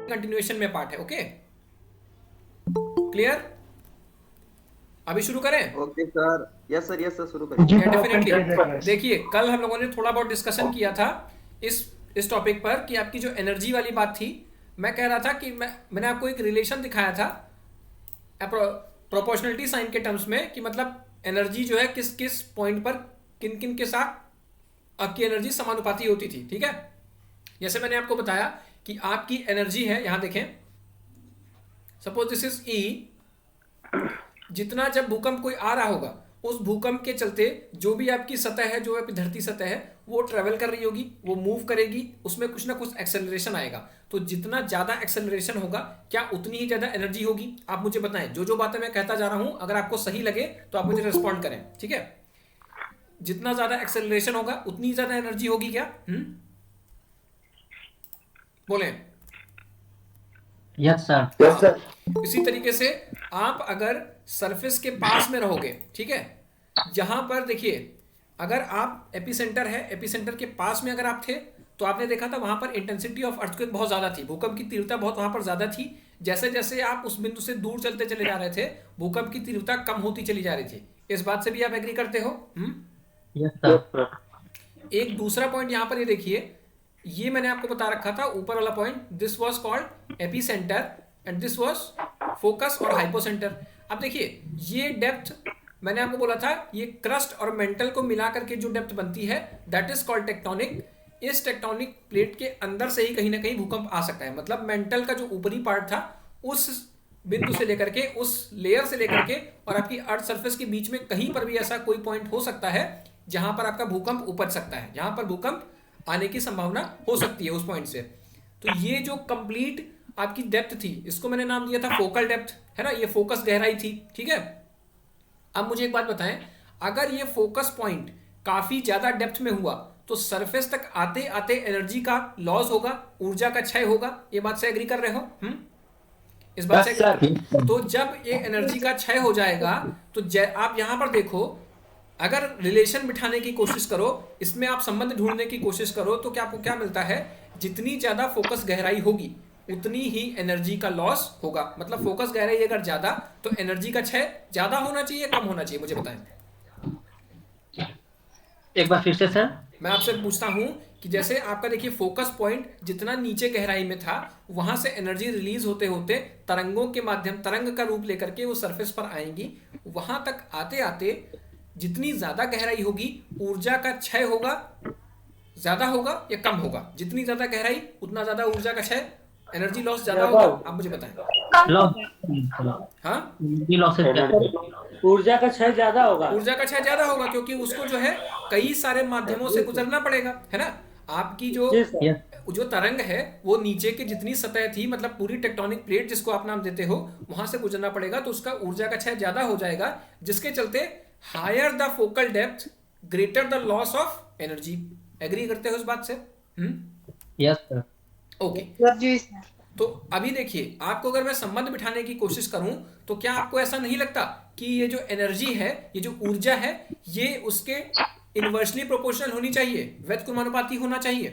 Continuation में part है। Okay, clear? अभी शुरू करें? Okay sir, yes sir, yes sir, शुरू जी करिए। Sir, definitely. कंटिन्यू करें। देखिए, कल हम लोगों ने थोड़ा बहुत डिस्कशन किया था इस इस टॉपिक पर कि आपकी जो एनर्जी वाली बात थी, मैं कह रहा था कि मैंने आपको एक रिलेशन दिखाया था प्रोपोर्शनलिटी साइन के टर्म्स में, कि मतलब एनर्जी जो है किस किस पॉइंट पर किन किन के साथ आपकी एनर्जी समानुपाती होती थी। ठीक है, जैसे मैंने आपको बताया कि आपकी एनर्जी है, यहां देखें, सपोज दिस इज ई। जितना जब भूकंप कोई आ रहा होगा, उस भूकंप के चलते जो भी आपकी सतह है, जो आपकी धरती सतह है, वो ट्रेवल कर रही होगी, वो मूव करेगी, उसमें कुछ ना कुछ एक्सेलरेशन आएगा। तो जितना ज़्यादा एक्सेलरेशन होगा, क्या उतनी ही ज़्यादा एनर्जी होगी? आप मुझे बताएं, जो जो बातें मैं कहता जा रहा हूं, अगर आपको सही लगे तो आप मुझे रिस्पॉन्ड करें। ठीक है, जितना ज़्यादा एक्सेलरेशन होगा उतनी ज़्यादा एनर्जी होगी क्या? बोलें। Yes sir. हाँ, इसी तरीके से आप अगर सरफेस के पास में रहोगे, ठीक है, जहां पर देखिए, अगर आप एपिसेंटर है, एपिसेंटर के पास में अगर आप थे, तो आपने देखा था वहां पर इंटेंसिटी ऑफ अर्थक्वेक बहुत ज्यादा थी, भूकंप की तीव्रता बहुत वहां पर ज्यादा थी। जैसे जैसे आप उस बिंदु से दूर चलते चले जा रहे थे, भूकंप की तीव्रता कम होती चली जा रही थी। इस बात से भी आप एग्री करते हो? Yes sir. एक दूसरा पॉइंट यहां पर ये देखिए, ये मैंने आपको बता रखा था ऊपर वाला point, this was called AP centre and this was focus और हाइपोसेंटर। अब देखिए, ये डेप्थ मैंने आपको बोला था, ये क्रस्ट और मेंटल को मिला करके जो डेप्थ बनती है, दैट इज कॉल्ड टेक्टोनिक। इस टेक्टोनिक प्लेट के अंदर से ही कहीं ना कहीं भूकंप आ सकता है। मतलब मेंटल का जो ऊपरी पार्ट था, उस बिंदु से लेकर के, उस लेयर से लेकर के और आपकी अर्थ सरफेस के बीच में कहीं पर भी ऐसा कोई पॉइंट हो सकता है जहां पर आपका भूकंप उपज सकता है, जहां पर भूकंप आने की संभावना हो सकती है उस पॉइंट से। तो ये जो कंप्लीट आपकी डेप्थ थी, इसको मैंने नाम दिया था फोकल डेप्थ, है ना, ये फोकस गहराई थी। ठीक है, अब मुझे एक बात बताएं, अगर ये फोकस पॉइंट काफी ज्यादा डेप्थ में हुआ, तो सरफेस तक आते आते एनर्जी का लॉस होगा, ऊर्जा का क्षय होगा। ये बात से एग्री कर रहे हो? इस बात से यस सर। तो जब ये एनर्जी का क्षय हो जाएगा, तो आप यहां पर देखो, अगर रिलेशन बिठाने की कोशिश करो, इसमें आप संबंध ढूंढने की कोशिश करो, तो क्या आपको क्या मिलता है? जितनी ज्यादा फोकस गहराई होगी, उतनी ही एनर्जी का लॉस होगा। मतलब फोकस गहराई अगर ज्यादा, तो एनर्जी का क्षय ज्यादा होना चाहिए, कम होना चाहिए? मुझे बताएं। एक बार फिर से सर। मैं आपसे पूछता हूं कि जैसे आपका देखिए, फोकस पॉइंट जितना नीचे गहराई में था, वहां से एनर्जी रिलीज होते होते तरंगों के माध्यम, तरंग का रूप लेकर के वो सरफेस पर आएंगी। वहां तक आते आते जितनी ज्यादा गहराई होगी, ऊर्जा का क्षय होगा, ज्यादा होगा या कम होगा? जितनी ज्यादा गहराई, उतना ज्यादा ऊर्जा का क्षय, एनर्जी लॉस ज्यादा होगा? आप मुझे बताएं। लॉस। हाँ, लॉसेस ज्यादा। ऊर्जा का क्षय ज्यादा होगा। ऊर्जा का क्षय ज्यादा होगा, क्योंकि उसको जो है कई सारे माध्यमों से गुजरना पड़ेगा, है ना। आपकी जो जी सर। यस। जो तरंग है, वो नीचे की जितनी सतह थी, मतलब पूरी टेक्टोनिक प्लेट जिसको आप नाम देते हो, वहां से गुजरना पड़ेगा, तो उसका ऊर्जा का क्षय ज्यादा हो जाएगा, जिसके चलते higher the focal depth, greater the loss of energy. Agree करते हो इस बात से? Yes sir. ओके। जी सर। तो अभी देखिए, आपको अगर मैं संबंध बिठाने की कोशिश करूं, तो क्या आपको ऐसा नहीं लगता कि ये जो एनर्जी है, ये जो ऊर्जा है, ये उसके इनवर्सली प्रोपोर्शनल होनी चाहिए, व्यतिक्रमानुपाती होना चाहिए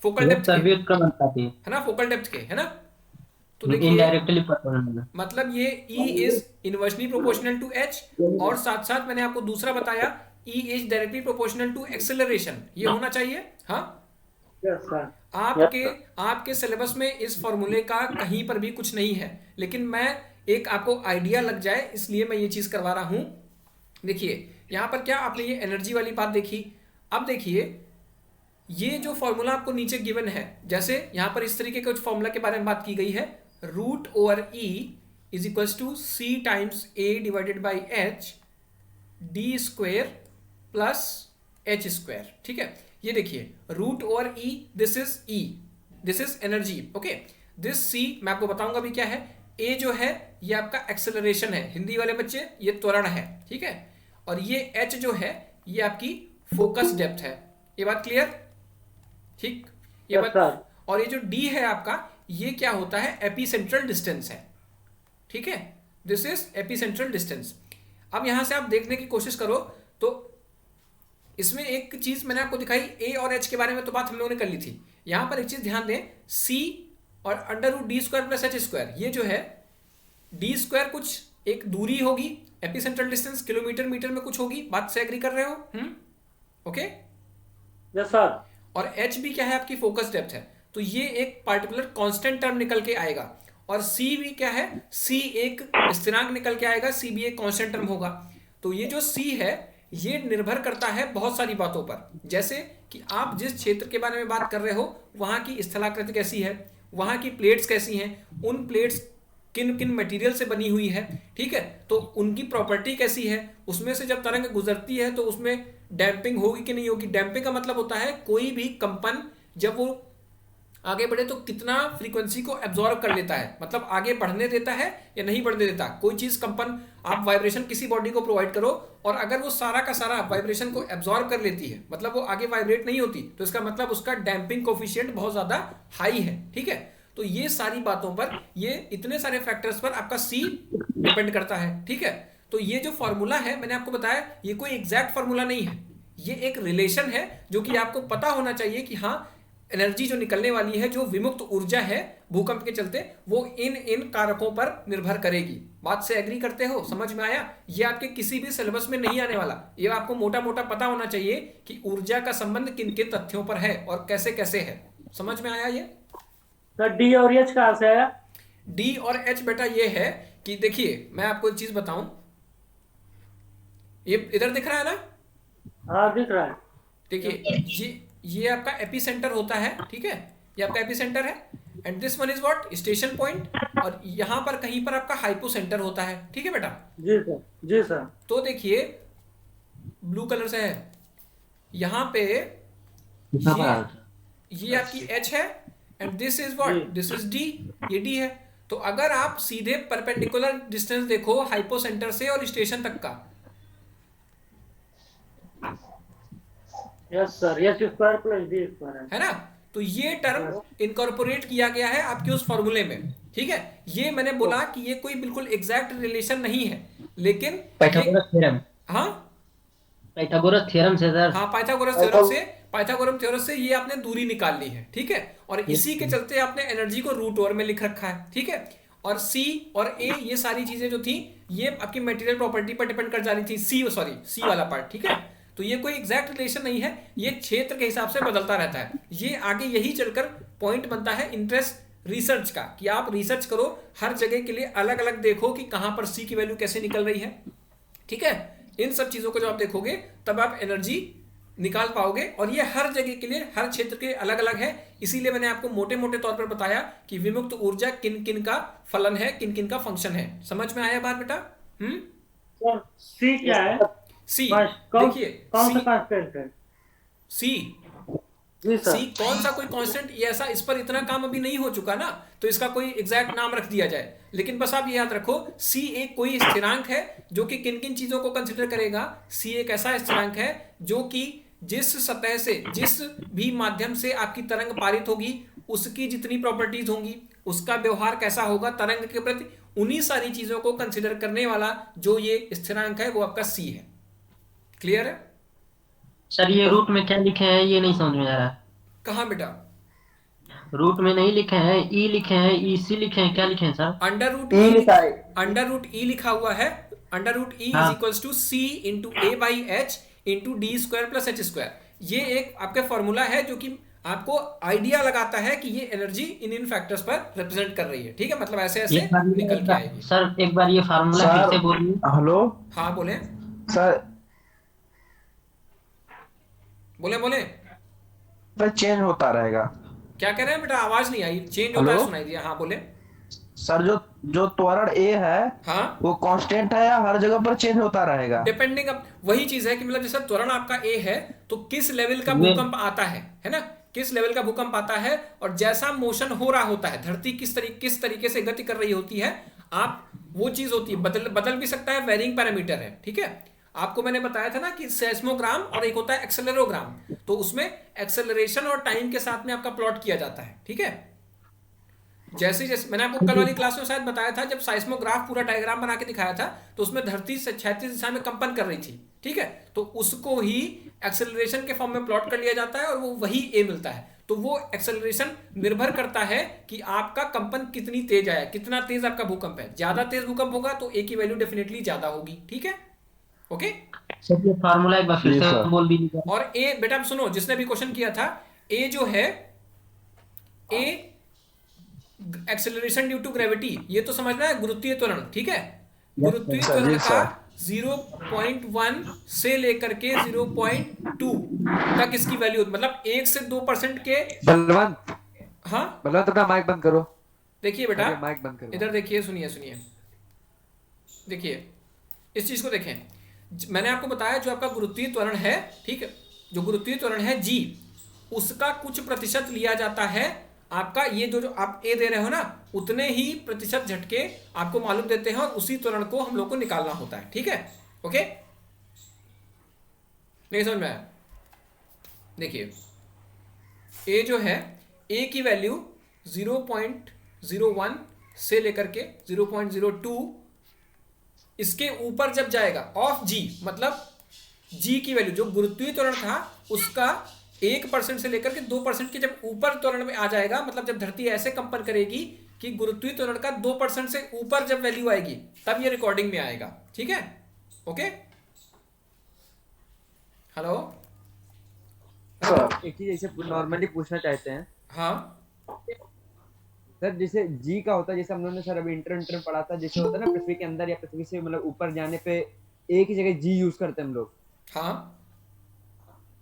फोकल यस डेप्थ सर, के, वेट कम आती है। है ना, फोकल डेप्थ के, है ना। तो देखिए, इनडायरेक्टली प्रोपोर्शनल। मतलब ये E is inversely proportional to H, और साथ साथ मैंने आपको दूसरा बताया, E is directly proportional to acceleration. ये होना चाहिए। हाँ, यस सर। आपके आपके सिलेबस में इस फॉर्मूले का कहीं पर भी कुछ नहीं है, लेकिन मैं एक आपको आइडिया लग जाए इसलिए मैं ये चीज करवा रहा हूं। देखिए, यहां पर क्या आपने ये एनर्जी वाली बात देखी। अब देखिए, ये जो फॉर्मूला आपको नीचे गिवन है, जैसे यहां पर इस तरीके के कुछ फॉर्मूला के बारे में बात की गई है, root over E is equal to C times A divided by H D square plus H square. ठीक है, ये देखिए, root over E, this is E, this is energy. Okay, this C मैं आपको बताऊंगा भी क्या है। ए जो है, ये आपका एक्सेलरेशन है, हिंदी वाले बच्चे ये त्वरण है। ठीक है, और ये एच जो है, ये आपकी फोकस डेप्थ है। ये बात क्लियर? ठीक, ये यस बात। सर। और ये जो डी है आपका, ये क्या होता है? एपीसेंट्रल डिस्टेंस है। ठीक है, दिस इज एपीसेंट्रल डिस्टेंस। अब यहां से आप देखने की कोशिश करो, तो इसमें एक चीज मैंने आपको दिखाई, ए और एच के बारे में तो बात हम लोगों ने कर ली थी। यहां पर एक चीज ध्यान दें, सी और under root D square plus H square, ये जो है डी स्क्वायर कुछ एक दूरी होगी, एपिसेंट्रल डिस्टेंस किलोमीटर मीटर में कुछ होगी, बात से एग्री कर रहे हो? ओके। Yes sir. और एच भी क्या है, आपकी फोकस डेप्थ है, तो ये एक पार्टिकुलर कांस्टेंट टर्म निकल के आएगा। और सी भी क्या है, सी एक स्थिरांक निकल के आएगा, सी भी एक कांस्टेंट टर्म होगा। तो ये जो सी है ये निर्भर करता है बहुत सारी बातों पर, जैसे कि आप जिस क्षेत्र के बारे में बात कर रहे हो वहां की स्थलाकृति कैसी है, वहां की प्लेट्स कैसी हैं, उन प्लेट्स किन किन मटेरियल से बनी हुई है, ठीक है, तो उनकी प्रॉपर्टी कैसी है, उसमें से जब तरंग गुजरती है तो उसमें डैम्पिंग होगी कि नहीं होगी। डैम्पिंग का मतलब होता है कोई भी कंपन जब वो आगे बढ़े तो कितना फ्रीक्वेंसी को एब्जॉर्ब कर लेता है, मतलब आगे बढ़ने देता है या नहीं बढ़ने देता। कोई चीज कंपन, आप वाइब्रेशन किसी बॉडी को प्रोवाइड करो और अगर वो सारा का सारा वाइब्रेशन को एब्जॉर्ब कर लेती है, मतलब वो आगे वाइब्रेट नहीं होती, तो इसका मतलब उसका डैम्पिंग कोफिशिएंट बहुत ज्यादा हाई है, ठीक है। तो ये सारी बातों पर, ये इतने सारे फैक्टर्स पर आपका सी डिपेंड करता है, ठीक है। तो ये जो फॉर्मूला है मैंने आपको बताया, ये कोई एग्जैक्ट फॉर्मूला नहीं है, ये एक रिलेशन है जो कि आपको पता होना चाहिए कि हाँ एनर्जी जो निकलने वाली है, जो विमुक्त ऊर्जा है भूकंप के चलते, वो इन इन कारकों पर निर्भर करेगी। बात से एग्री करते हो? समझ में आया? ये आपके किसी भी सिलेबस में नहीं आने वाला, ये आपको मोटा मोटा पता होना चाहिए कि ऊर्जा का संबंध किन किन तथ्यों पर है और कैसे कैसे है। समझ में आया ये? सर डी और एच कहाँ से आया? डी और एच बेटा ये है कि देखिए मैं आपको एक चीज बताऊं, ये इधर दिख रहा है ना? हाँ दिख रहा है। देखिए ये आपका एपिसेंटर होता है, ठीक है, ये आपका एपिसेंटर है, and this one is what, station point, और यहां पर कहीं पर आपका हाइपोसेंटर होता है, ठीक है बेटा। जी सर, जी सर। तो देखिए ब्लू कलर से है यहां पे, ये आपकी एच है and this is what, this is D, ये डी है। तो अगर आप सीधे परपेंडिकुलर डिस्टेंस देखो हाइपोसेंटर से और स्टेशन तक का, yes sir, H square plus D square है ना, तो ये टर्म इनकॉर्पोरेट किया गया है आपके उस फॉर्मूले में, ठीक है। ये मैंने बोला कि ये कोई बिल्कुल एग्जैक्ट रिलेशन नहीं है, लेकिन पाइथागोरस थ्योरम, हाँ पाइथागोरस थ्योरम से सर, हाँ पाइथागोरस थ्योरम से ये आपने दूरी निकाल ली है, ठीक है। और इसी के चलते आपने एनर्जी को रूट ओवर में लिख रखा है, ठीक है। और सी और ए ये सारी चीजें जो थी ये आपकी मटेरियल प्रॉपर्टी पर डिपेंड कर जा रही थी, सी वाला पार्ट, ठीक है। तो ये कोई एग्जैक्ट रिलेशन नहीं है, ये क्षेत्र के हिसाब से बदलता रहता है। ये आगे यही चलकर पॉइंट बनता है इंटरेस्ट रिसर्च का, कि आप रिसर्च करो हर जगह के लिए अलग अलग देखो कि कहां पर सी की वैल्यू कैसे निकल रही है, ठीक है। इन सब चीजों को जब आप देखोगे तब आप एनर्जी निकाल पाओगे, और ये हर जगह के लिए हर क्षेत्र के अलग अलग है। इसीलिए मैंने आपको मोटे मोटे तौर पर बताया कि विमुक्त ऊर्जा किन किन का फलन है, किन किन का फंक्शन है। समझ में आया बात बेटा? सर सी क्या है? सी देखिए कौन सा कांस्टेंट है? सी सी कौन सा कोई कांस्टेंट, ये ऐसा, इस पर इतना काम अभी नहीं हो चुका ना, तो इसका कोई एग्जैक्ट नाम रख दिया जाए। लेकिन बस आप ये याद रखो, सी एक कोई स्थिरांक है जो कि किन किन चीजों को कंसिडर करेगा। सी एक ऐसा स्थिरांक है जो कि जिस सतह से, जिस भी माध्यम से आपकी तरंग पारित होगी उसकी जितनी प्रॉपर्टीज होंगी, उसका व्यवहार कैसा होगा तरंग के प्रति, उन्हीं सारी चीजों को कंसिडर करने वाला जो ये स्थिरांक है वो आपका सी है। क्लियर है? सर ये रूट में क्या लिखे हैं ये नहीं समझ में आ रहा। कहाँ बेटा? रूट में नहीं लिखे हैं, ई लिखे हैं, ई सी लिखे हैं, क्या लिखे हैं सर? अंडर रूट E लिखा है। अंडर रूट ई लिखा हुआ है। Under root E is equals to C into A by H into D square plus H square. ये एक आपका फॉर्मूला है जो कि आपको आइडिया लगाता है कि ये एनर्जी इन इन फैक्टर्स पर रिप्रेजेंट कर रही है, ठीक है। मतलब ऐसे ऐसे निकल के आएगी। सर एक बार ये फार्मूला फिर से बोलिए। हेलो हाँ बोले सर, बोले चेंज होता रहेगा। क्या कह रहे हैं बेटा? आवाज नहीं आई, चेंज होता है सुनाई दिया। हाँ बोले सर, जो त्वरण ए है हाँ वो कांस्टेंट है या हर जगह पर चेंज होता रहेगा? डिपेंडिंग, अब वही चीज है कि मतलब जैसे त्वरण आपका ए है तो किस लेवल का भूकंप आता है ना, किस लेवल का भूकंप आता है, और जैसा मोशन हो रहा होता है, धरती किस तरीके से गति कर रही होती है, आप वो चीज होती है, बदल भी सकता है, वेरिंग पैरामीटर है, ठीक है। आपको मैंने बताया था ना कि सेस्मोग्राम और एक होता है एक्सेलेरोग्राम, तो उसमें एक्सेलरेशन और टाइम के साथ में आपका प्लॉट किया जाता है, ठीक है। जैसे जैसे मैंने आपको कल वाली क्लास में शायद बताया था, जब साइस्मोग्राफ पूरा डायग्राम बना के दिखाया था तो उसमें धरती से क्षैतिज दिशा में कंपन कर रही थी, ठीक है। तो उसको ही एक्सेलरेशन के फॉर्म में प्लॉट कर लिया जाता है और वो वही ए मिलता है। तो वो एक्सेलरेशन निर्भर करता है कि आपका कंपन कितनी तेज आया, कितना तेज आपका भूकंप है। ज्यादा तेज भूकंप होगा तो ए की वैल्यू डेफिनेटली ज्यादा होगी। ठीक है, ओके। सर ये फार्मूला एक बार फिर जी से सर। बोल दीजिए। और ए बेटा आप सुनो, जिसने भी क्वेश्चन किया था, ए जो है, ए एक्सेलरेशन ड्यू टू ग्रेविटी, ये तो समझना है, गुरुत्वीय त्वरण। ठीक है, गुरुत्वीय सर, त्वरण जी का सर। 0.1 से लेकर के 0.2 तक इसकी वैल्यू, मतलब 1 से 2% के। बलवंत, हाँ बलवंत अपना माइक बंद करो। देखिए बेटा, अरे माइक बंद करो। इधर देखिए, सुनिए सुनिए, देखिए इस चीज को देखें। मैंने आपको बताया जो आपका गुरुत्वीय त्वरण है, ठीक है, जो गुरुत्वीय त्वरण है जी, उसका कुछ प्रतिशत लिया जाता है आपका, ये जो आप ए दे रहे हो ना, उतने ही प्रतिशत झटके आपको मालूम देते हैं और उसी त्वरण को हम लोग को निकालना होता है। ठीक है, ओके, नहीं समझ में आया? देखिए ए जो है, ए की वैल्यू 0.01 से लेकर के 0.02, इसके ऊपर जब जाएगा ऑफ जी, मतलब जी की वैल्यू जो गुरुत्वीय त्वरण था उसका 1% से लेकर के 2% के जब ऊपर त्वरण में आ जाएगा, मतलब जब धरती ऐसे कंपन करेगी कि गुरुत्वीय त्वरण का 2% से ऊपर जब वैल्यू आएगी, तब ये रिकॉर्डिंग में आएगा। ठीक है, ओके, हेलो एक चीज ऐसे नॉर्मली पूछना चाहते हैं हाँ सर, जैसे जी का होता है, जैसे हम लोगों ने सर अभी इंटर पढ़ा था, जैसे होता है ना पृथ्वी के अंदर या पृथ्वी से मतलब ऊपर जाने पे एक ही जगह जी यूज करते हैं हम लोग। हाँ,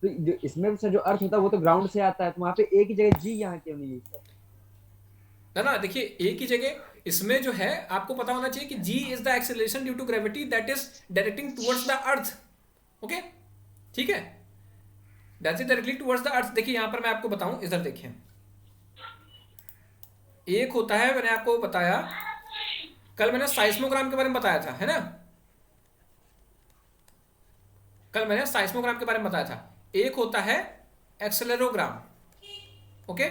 तो जो इसमें सर जो अर्थ होता है वो तो ग्राउंड से आता है, तो वहाँ पे एक ही जगह जी यहाँ क्यों नहीं यूज करते? ना देखिए, एक ही जगह इसमें जो है आपको पता होना चाहिए कि G is the acceleration due to gravity that is directing towards the earth. Okay, ठीक है, that is directly towards the earth. देखिए यहां पर मैं आपको बताऊं, इधर देखिए, एक होता है, मैंने आपको बताया कल, मैंने साइस्मोग्राम के बारे में बताया था, है ना, कल मैंने साइस्मोग्राम के बारे में बताया था। एक होता है एक्सेलेरोग्राम, ओके,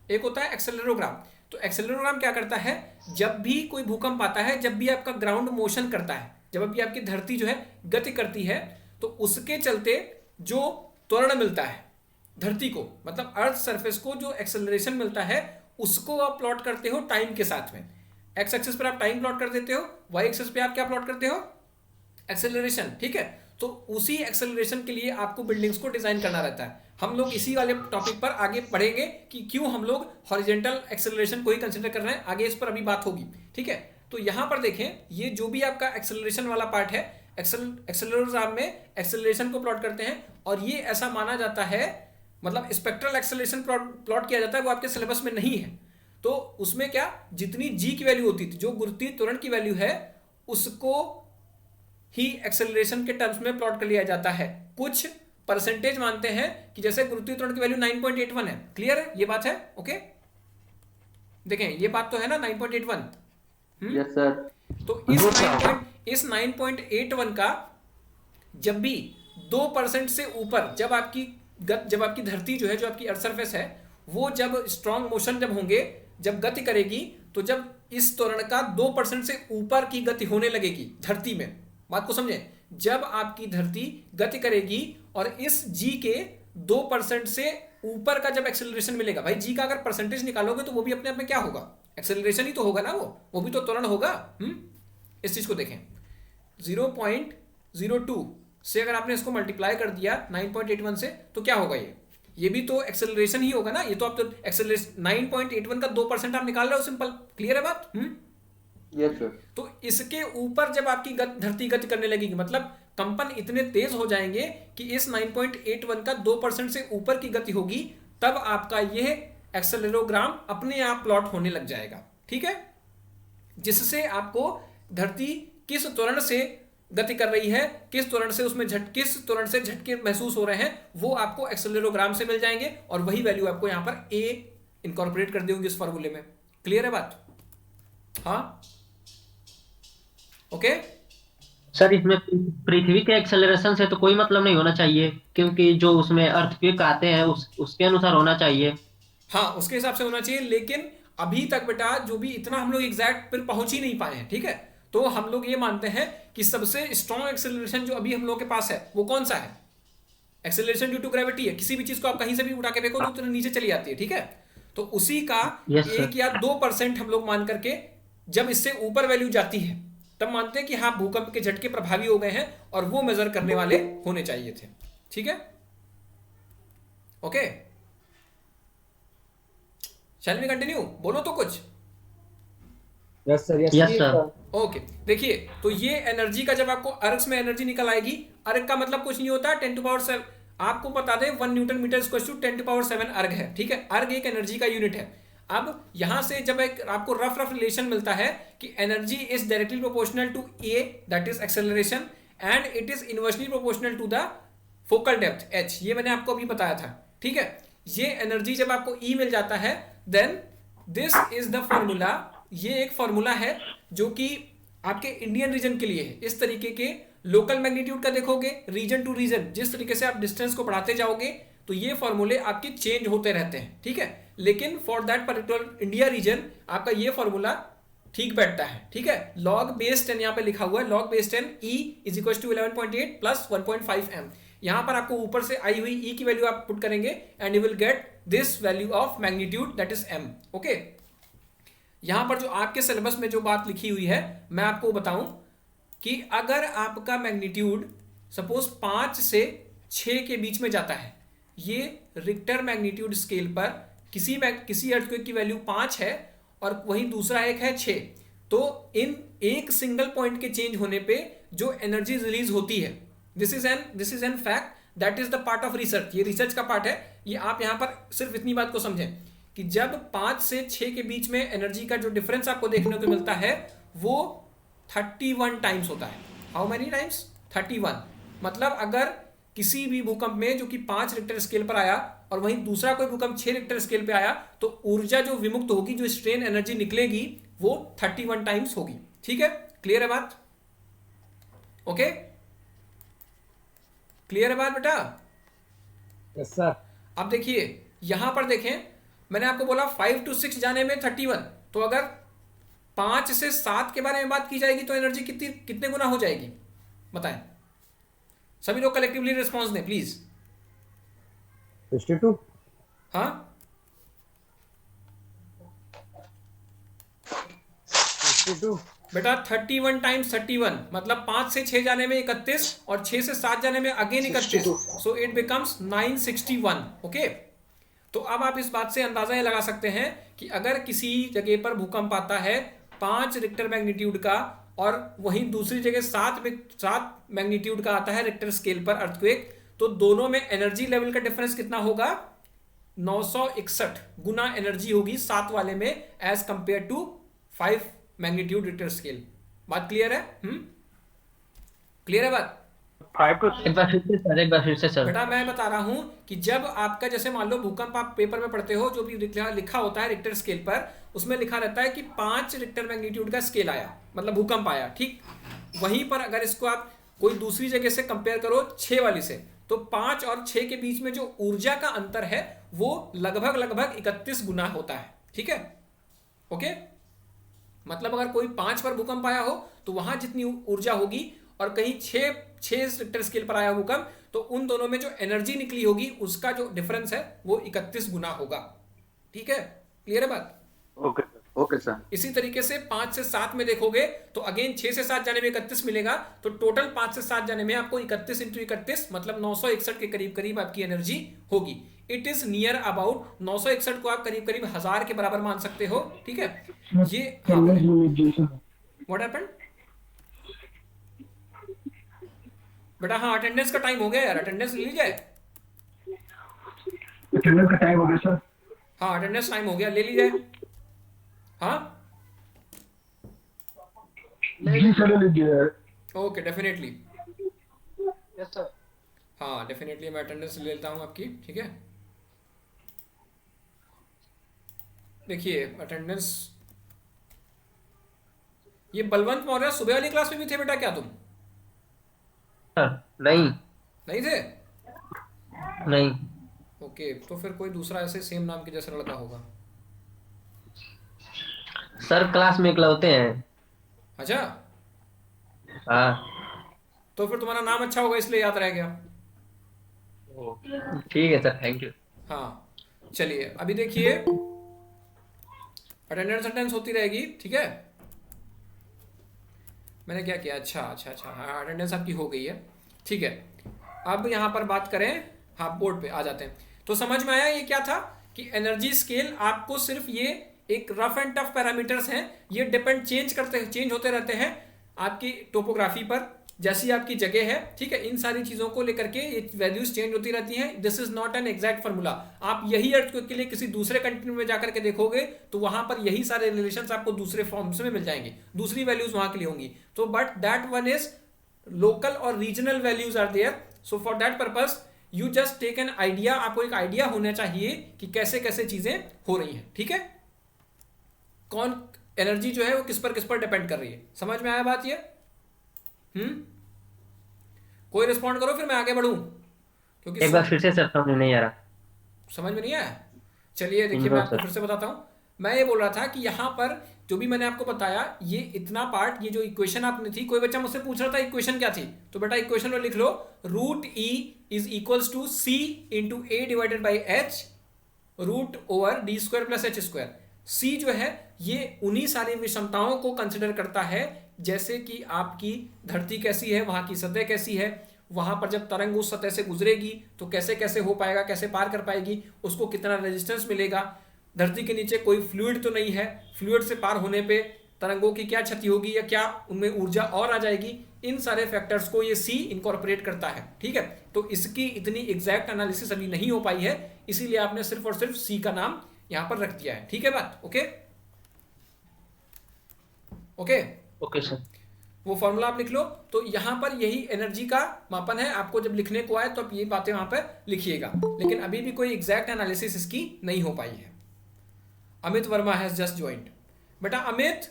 एक होता है एक्सेलेरोग्राम। तो एक्सेलेरोग्राम क्या करता है, जब भी कोई भूकंप आता है, जब भी आपका ग्राउंड मोशन करता है, जब भी आपकी धरती जो है गति करती है, तो उसके चलते जो त्वरण मिलता है धरती को, मतलब अर्थ सरफेस को जो एक्सेलरेशन मिलता है, उसको आप प्लॉट करते हो टाइम के साथ में। एक्स एक्सिस पर आप टाइम प्लॉट कर देते हो, वाई एक्सिस पे आप क्या प्लॉट करते हो, एक्सेलरेशन। ठीक है, तो उसी एक्सेलरेशन के लिए आपको बिल्डिंग्स को डिजाइन करना रहता है। हम लोग इसी वाले टॉपिक पर आगे पढ़ेंगे कि क्यों हम लोग हॉरिजॉन्टल एक्सेलरेशन को ही कंसीडर कर रहे हैं, आगे इस पर अभी बात होगी। ठीक है, तो यहां पर देखें, ये जो भी आपका एक्सेलरेशन वाला पार्ट है, एक्सेलरोग्राम में एक्सेलरेशन को प्लॉट करते हैं, और ये ऐसा माना जाता है, मतलब स्पेक्ट्रल एक्सेलरेशन प्लॉट किया जाता है, वो आपके सिलेबस में नहीं है। तो उसमें क्या, जितनी जी की वैल्यू होती थी, जो गुरुत्वीय त्वरण की वैल्यू है, उसको ही एक्सेलरेशन के टर्म्स में प्लॉट कर लिया जाता है। कुछ परसेंटेज मानते हैं कि जैसे गुरुत्वीय त्वरण की वैल्यू 9.81 है, क्लियर है, ये बात है, ओके, देखें ये बात तो है ना, 9.81। Yes sir. तो इस 9.81 का जब भी 2% से ऊपर, जब आपकी धरती जो है, जो आपकी अर्थ सरफेस है, वो जब स्ट्रॉन्ग मोशन जब होंगे, जब गति करेगी, तो जब इस त्वरण का 2% से ऊपर की गति होने लगेगी धरती में, बात को समझें, जब आपकी धरती गति करेगी और इस जी के 2% से ऊपर का जब एक्सेलरेशन मिलेगा, भाई जी का अगर परसेंटेज निकालोगे तो वो भी अपने आप में क्या होगा, एक्सेलरेशन ही तो होगा ना, वो भी तो त्वरण होगा। इस चीज को देखें, 0.02 से अगर आपने इसको मल्टीप्लाई कर दिया 9.81 से, तो क्या होगा, ये भी तो एक्सेलरेशन ही होगा ना। ये तो आप तो एक्सेलरेशन 9.81 का 2% आप निकाल रहे हो, सिंपल, क्लियर है बात। Yes sir. तो इसके ऊपर जब आपकी धरती गति करने लगेगी, मतलब कंपन इतने तेज हो जाएंगे कि इस 9.81 का 2% से ऊपर की गति होगी, तब आपका यह एक्सेलेरोग्राम अपने आप प्लॉट होने लग जाएगा। ठीक है, जिससे आपको धरती किस त्वरण से गति कर रही है, किस त्वरण से झटके महसूस हो रहे हैं, वो आपको एक्सेलेरोग्राम से मिल जाएंगे, और वही वैल्यू आपको यहां पर ए इनकॉर्पोरेट कर दी होगी इस फॉर्मूले में। क्लियर है बात? हाँ, ओके। सर इसमें पृथ्वी के एक्सेलरेशन से तो कोई मतलब नहीं होना चाहिए, क्योंकि जो उसमें अर्थक्वेक आते हैं उसके अनुसार होना चाहिए। हाँ, उसके हिसाब से होना चाहिए, लेकिन अभी तक बेटा जो भी इतना हम लोग एग्जैक्ट पर पहुंच ही नहीं पाए हैं। ठीक है, तो हम लोग ये मानते हैं कि सबसे स्ट्रॉन्ग एक्सेलरेशन जो अभी हम लोग के पास है वो कौन सा है, एक्सेलरेशन ड्यू टू ग्रेविटी है, किसी भी चीज को आप कहीं से भी उठा के फेंको तो नीचे चली जाती है, ठीक है। तो उसी का Yes, sir. 1 या 2% हम लोग मान करके जब इससे ऊपर वैल्यू जाती है तब मानते हैं कि हाँ भूकंप के झटके प्रभावी हो गए हैं और वो मेजर करने वाले होने चाहिए थे, ठीक है। ओके, शैल वी कंटिन्यू, बोलो तो कुछ। Yes sir, yes sir. Okay देखिए, तो ये एनर्जी का जब आपको अर्ग्स में एनर्जी निकल आएगी, अर्ग का मतलब कुछ नहीं होता 10⁻⁷, आपको बता दें 1 न्यूटन मीटर इक्वल टू 10⁻⁷ अर्ग है, ठीक है। अर्ग एक एनर्जी का यूनिट है। अब यहां से जब एक आपको रफ रिलेशन मिलता है कि energy is directly proportional to A, that is acceleration, and it is inversely proportional to the focal depth h, ये मैंने आपको अभी बताया था, ठीक है। ये एनर्जी जब आपको E मिल जाता है, then this is the formula, ये एक फॉर्मूला है जो कि आपके इंडियन रीजन के लिए है। इस तरीके के लोकल मैग्नीट्यूड का देखोगे, रीजन टू रीजन जिस तरीके से आप डिस्टेंस को बढ़ाते जाओगे तो ये फॉर्मूले आपके चेंज होते रहते हैं, ठीक है। लेकिन for that particular India region आपका ये फॉर्मूला ठीक बैठता है, ठीक है। लॉग बेस 10 यहाँ पे लिखा हुआ है, log base 10 E is equal to 11.8 प्लस 1.5 m। यहाँ पर आपको ऊपर से आई हुई E की वैल्यू आप पुट करेंगे and you will get this value of magnitude that is m, okay. यहाँ पर जो आपके सिलेबस में जो बात लिखी हुई है मैं आपको बताऊं कि अगर आपका मैग्नीट्यूड सपोज 5 से 6 के बीच में जाता है, ये रिक्टर मैग्नीट्यूड स्केल पर किसी अर्थक्वेक की वैल्यू 5 है और वहीं दूसरा एक है 6, तो इन एक सिंगल पॉइंट के चेंज होने पे जो एनर्जी रिलीज होती है, this is an fact, that is the part of research, ये रिसर्च का पार्ट है। ये आप यहाँ पर सिर्फ इतनी बात को समझें कि जब 5 से 6 के बीच में एनर्जी का जो डिफरेंस आपको देखने को मिलता है वो 31 टाइम्स होता है। How many times? 31। मतलब अगर किसी भी भूकंप में जो कि 5 रिक्टर स्केल पर आया और वहीं दूसरा कोई भूकंप 6 रिक्टर स्केल पे आया तो ऊर्जा जो विमुक्त होगी, जो स्ट्रेन एनर्जी निकलेगी वो 31 टाइम्स होगी, ठीक है। क्लियर है बात? ओके, क्लियर है बात बेटा? Yes sir. अब देखिए यहां पर देखें, मैंने आपको बोला 5 to 6 जाने में 31, तो अगर 5 से 7 के बारे में बात की जाएगी तो एनर्जी कितने गुना हो जाएगी बताएं। सभी लोग कलेक्टिवली रिस्पॉन्स दें प्लीज। 62। हाँ 62 बेटा, 31 टाइम्स 31 मतलब 5 से 6 जाने में 31 और 6 से 7 जाने में again 31, so it becomes 961, okay. तो अब आप इस बात से अंदाजा ये लगा सकते हैं कि अगर किसी जगह पर भूकंप आता है 5 रिक्टर मैग्नीट्यूड का और वहीं दूसरी जगह 7 मैग्नीट्यूड का आता है रिक्टर स्केल पर अर्थक्वेक, तो दोनों में एनर्जी लेवल का डिफरेंस कितना होगा? 961 गुना एनर्जी होगी 7 वाले में as compare to 5 magnitude Richter scale. बात क्लियर है? क्लियर है बात? 5 to एक बार फिर से सर। बेटा मैं बता रहा हूं कि जब आपका जैसे मान लो भूकंप आप पेपर में पढ़ते हो, जो भी लिखा होता है रिक्टर स्केल पर, उसमें लिखा रहता है कि 5 रिक्टर मैग्नीट्यूड का स्केल आया मतलब भूकंप आया, ठीक। वहीं पर अगर इसको आप कोई दूसरी जगह से कंपेयर करो 6 वाली से, तो 5 और 6 के बीच में जो ऊर्जा का अंतर है वो लगभग 31 गुना होता है, ठीक है। ओके, मतलब अगर कोई 5 पर भूकंप आया हो तो वहां जितनी ऊर्जा होगी और कहीं 6 रिक्टर स्केल पर आया भूकंप, तो उन दोनों में जो एनर्जी निकली होगी उसका जो डिफरेंस है वो 31 गुना होगा, ठीक है। क्लियर है बात? Okay sir. इसी तरीके से 5 से 7 में देखोगे तो अगेन 6 से 7 जाने में 31 मिलेगा, तो टोटल 5 से 7 जाने में आपको 31 इंटू 31 मतलब 961 के करीब आपकी एनर्जी होगी। इट इज नियर अबाउट 961 को आप करीब 1000 के बराबर मान सकते हो, ठीक है। ये व्हाट हैपेंड बेटा? हाँ अटेंडेंस का टाइम हो गया यार, अटेंडेंस ले ली जाए। अटेंडेंस का टाइम हो गया सर। हाँ अटेंडेंस टाइम हो गया, ले ली जाए। हाँ जी सर, ले लीजिए। Okay definitely, yes sir. हाँ डेफिनेटली मैं अटेंडेंस ले लेता हूँ आपकी, ठीक है। देखिए अटेंडेंस, ये बलवंत मौर्य सुबह वाली क्लास में भी थे बेटा क्या तुम? नहीं नहीं थे? नहीं ओके, तो फिर कोई दूसरा ऐसे सेम नाम के जैसा लड़का होगा। सर, क्लास में इकलौते हैं। अच्छा, हाँ तो फिर तुम्हारा नाम अच्छा होगा इसलिए याद रह गया। ठीक है सर, थैंक यू। हाँ चलिए अभी देखिए अटेंडेंस अटेंडेंस होती रहेगी, ठीक है। मैंने क्या किया, अच्छा हाँ अटेंडेंस आपकी हो गई है, ठीक है। अब यहाँ पर बात करें, हाँ बोर्ड पे आ जाते हैं। तो समझ में आया ये क्या था कि एनर्जी स्केल आपको सिर्फ ये एक रफ एंड टफ पैरामीटर्स हैं, ये डिपेंड चेंज होते रहते हैं आपकी टोपोग्राफी पर, जैसी आपकी जगह है, ठीक है। इन सारी चीज़ों को लेकर के ये वैल्यूज चेंज होती रहती हैं। This is not an exact formula. आप यही अर्थक्वेक के लिए किसी दूसरे कंट्री में जाकर के देखोगे तो वहां पर यही सारे रिलेशंस आपको दूसरे फॉर्म्स में मिल जाएंगे, दूसरी वैल्यूज वहां के लिए होंगी। तो but that one is local और regional values are there. So for that purpose you just take an idea, आपको एक आइडिया होना चाहिए कि कैसे कैसे चीजें हो रही हैं, ठीक है। कौन एनर्जी जो है वो किस पर डिपेंड कर रही है, समझ में आया बात ये? कोई रिस्पॉन्ड करो फिर मैं आगे बढ़ूं, क्योंकि एक बार फिर से सर, समझ नहीं आ रहा। समझ में नहीं आया। चलिए देखिए मैं आपको फिर से बताता हूं। मैं ये बोल रहा था कि यहाँ पर जो भी मैंने आपको बताया, ये इतना पार्ट, ये जो इक्वेशन आपने थी, कोई बच्चा मुझसे पूछ रहा था इक्वेशन क्या थी, तो बेटा इक्वेशन में लिख लो root E is equals to C into A divided by H root over D square plus H square. C जो है ये उन्हीं सारी विषमताओं को कंसिडर करता है, जैसे कि आपकी धरती कैसी है, वहां की सतह कैसी है, वहां पर जब तरंग उस सतह से गुजरेगी तो कैसे कैसे हो पाएगा, कैसे पार कर पाएगी, उसको कितना रेजिस्टेंस मिलेगा, धरती के नीचे कोई फ्लूइड तो नहीं है, फ्लूइड से पार होने पे तरंगों की क्या क्षति होगी या क्या उनमें ऊर्जा और आ जाएगी, इन सारे फैक्टर्स को ये सी इनकॉर्पोरेट करता है, ठीक है। तो इसकी इतनी एग्जैक्ट एनालिसिस अभी नहीं हो पाई है, इसीलिए आपने सिर्फ और सिर्फ सी का नाम यहां पर रख दिया है, ठीक है बात, ओके ओके ओके सर। वो फॉर्मूला आप लिख लो। तो यहां पर यही एनर्जी का मापन है, आपको जब लिखने को आए तो आप ये बातें वहां पर लिखिएगा, लेकिन अभी भी कोई एग्जैक्ट एनालिसिस इसकी नहीं हो पाई है। Amit Verma has just joined. बेटा अमित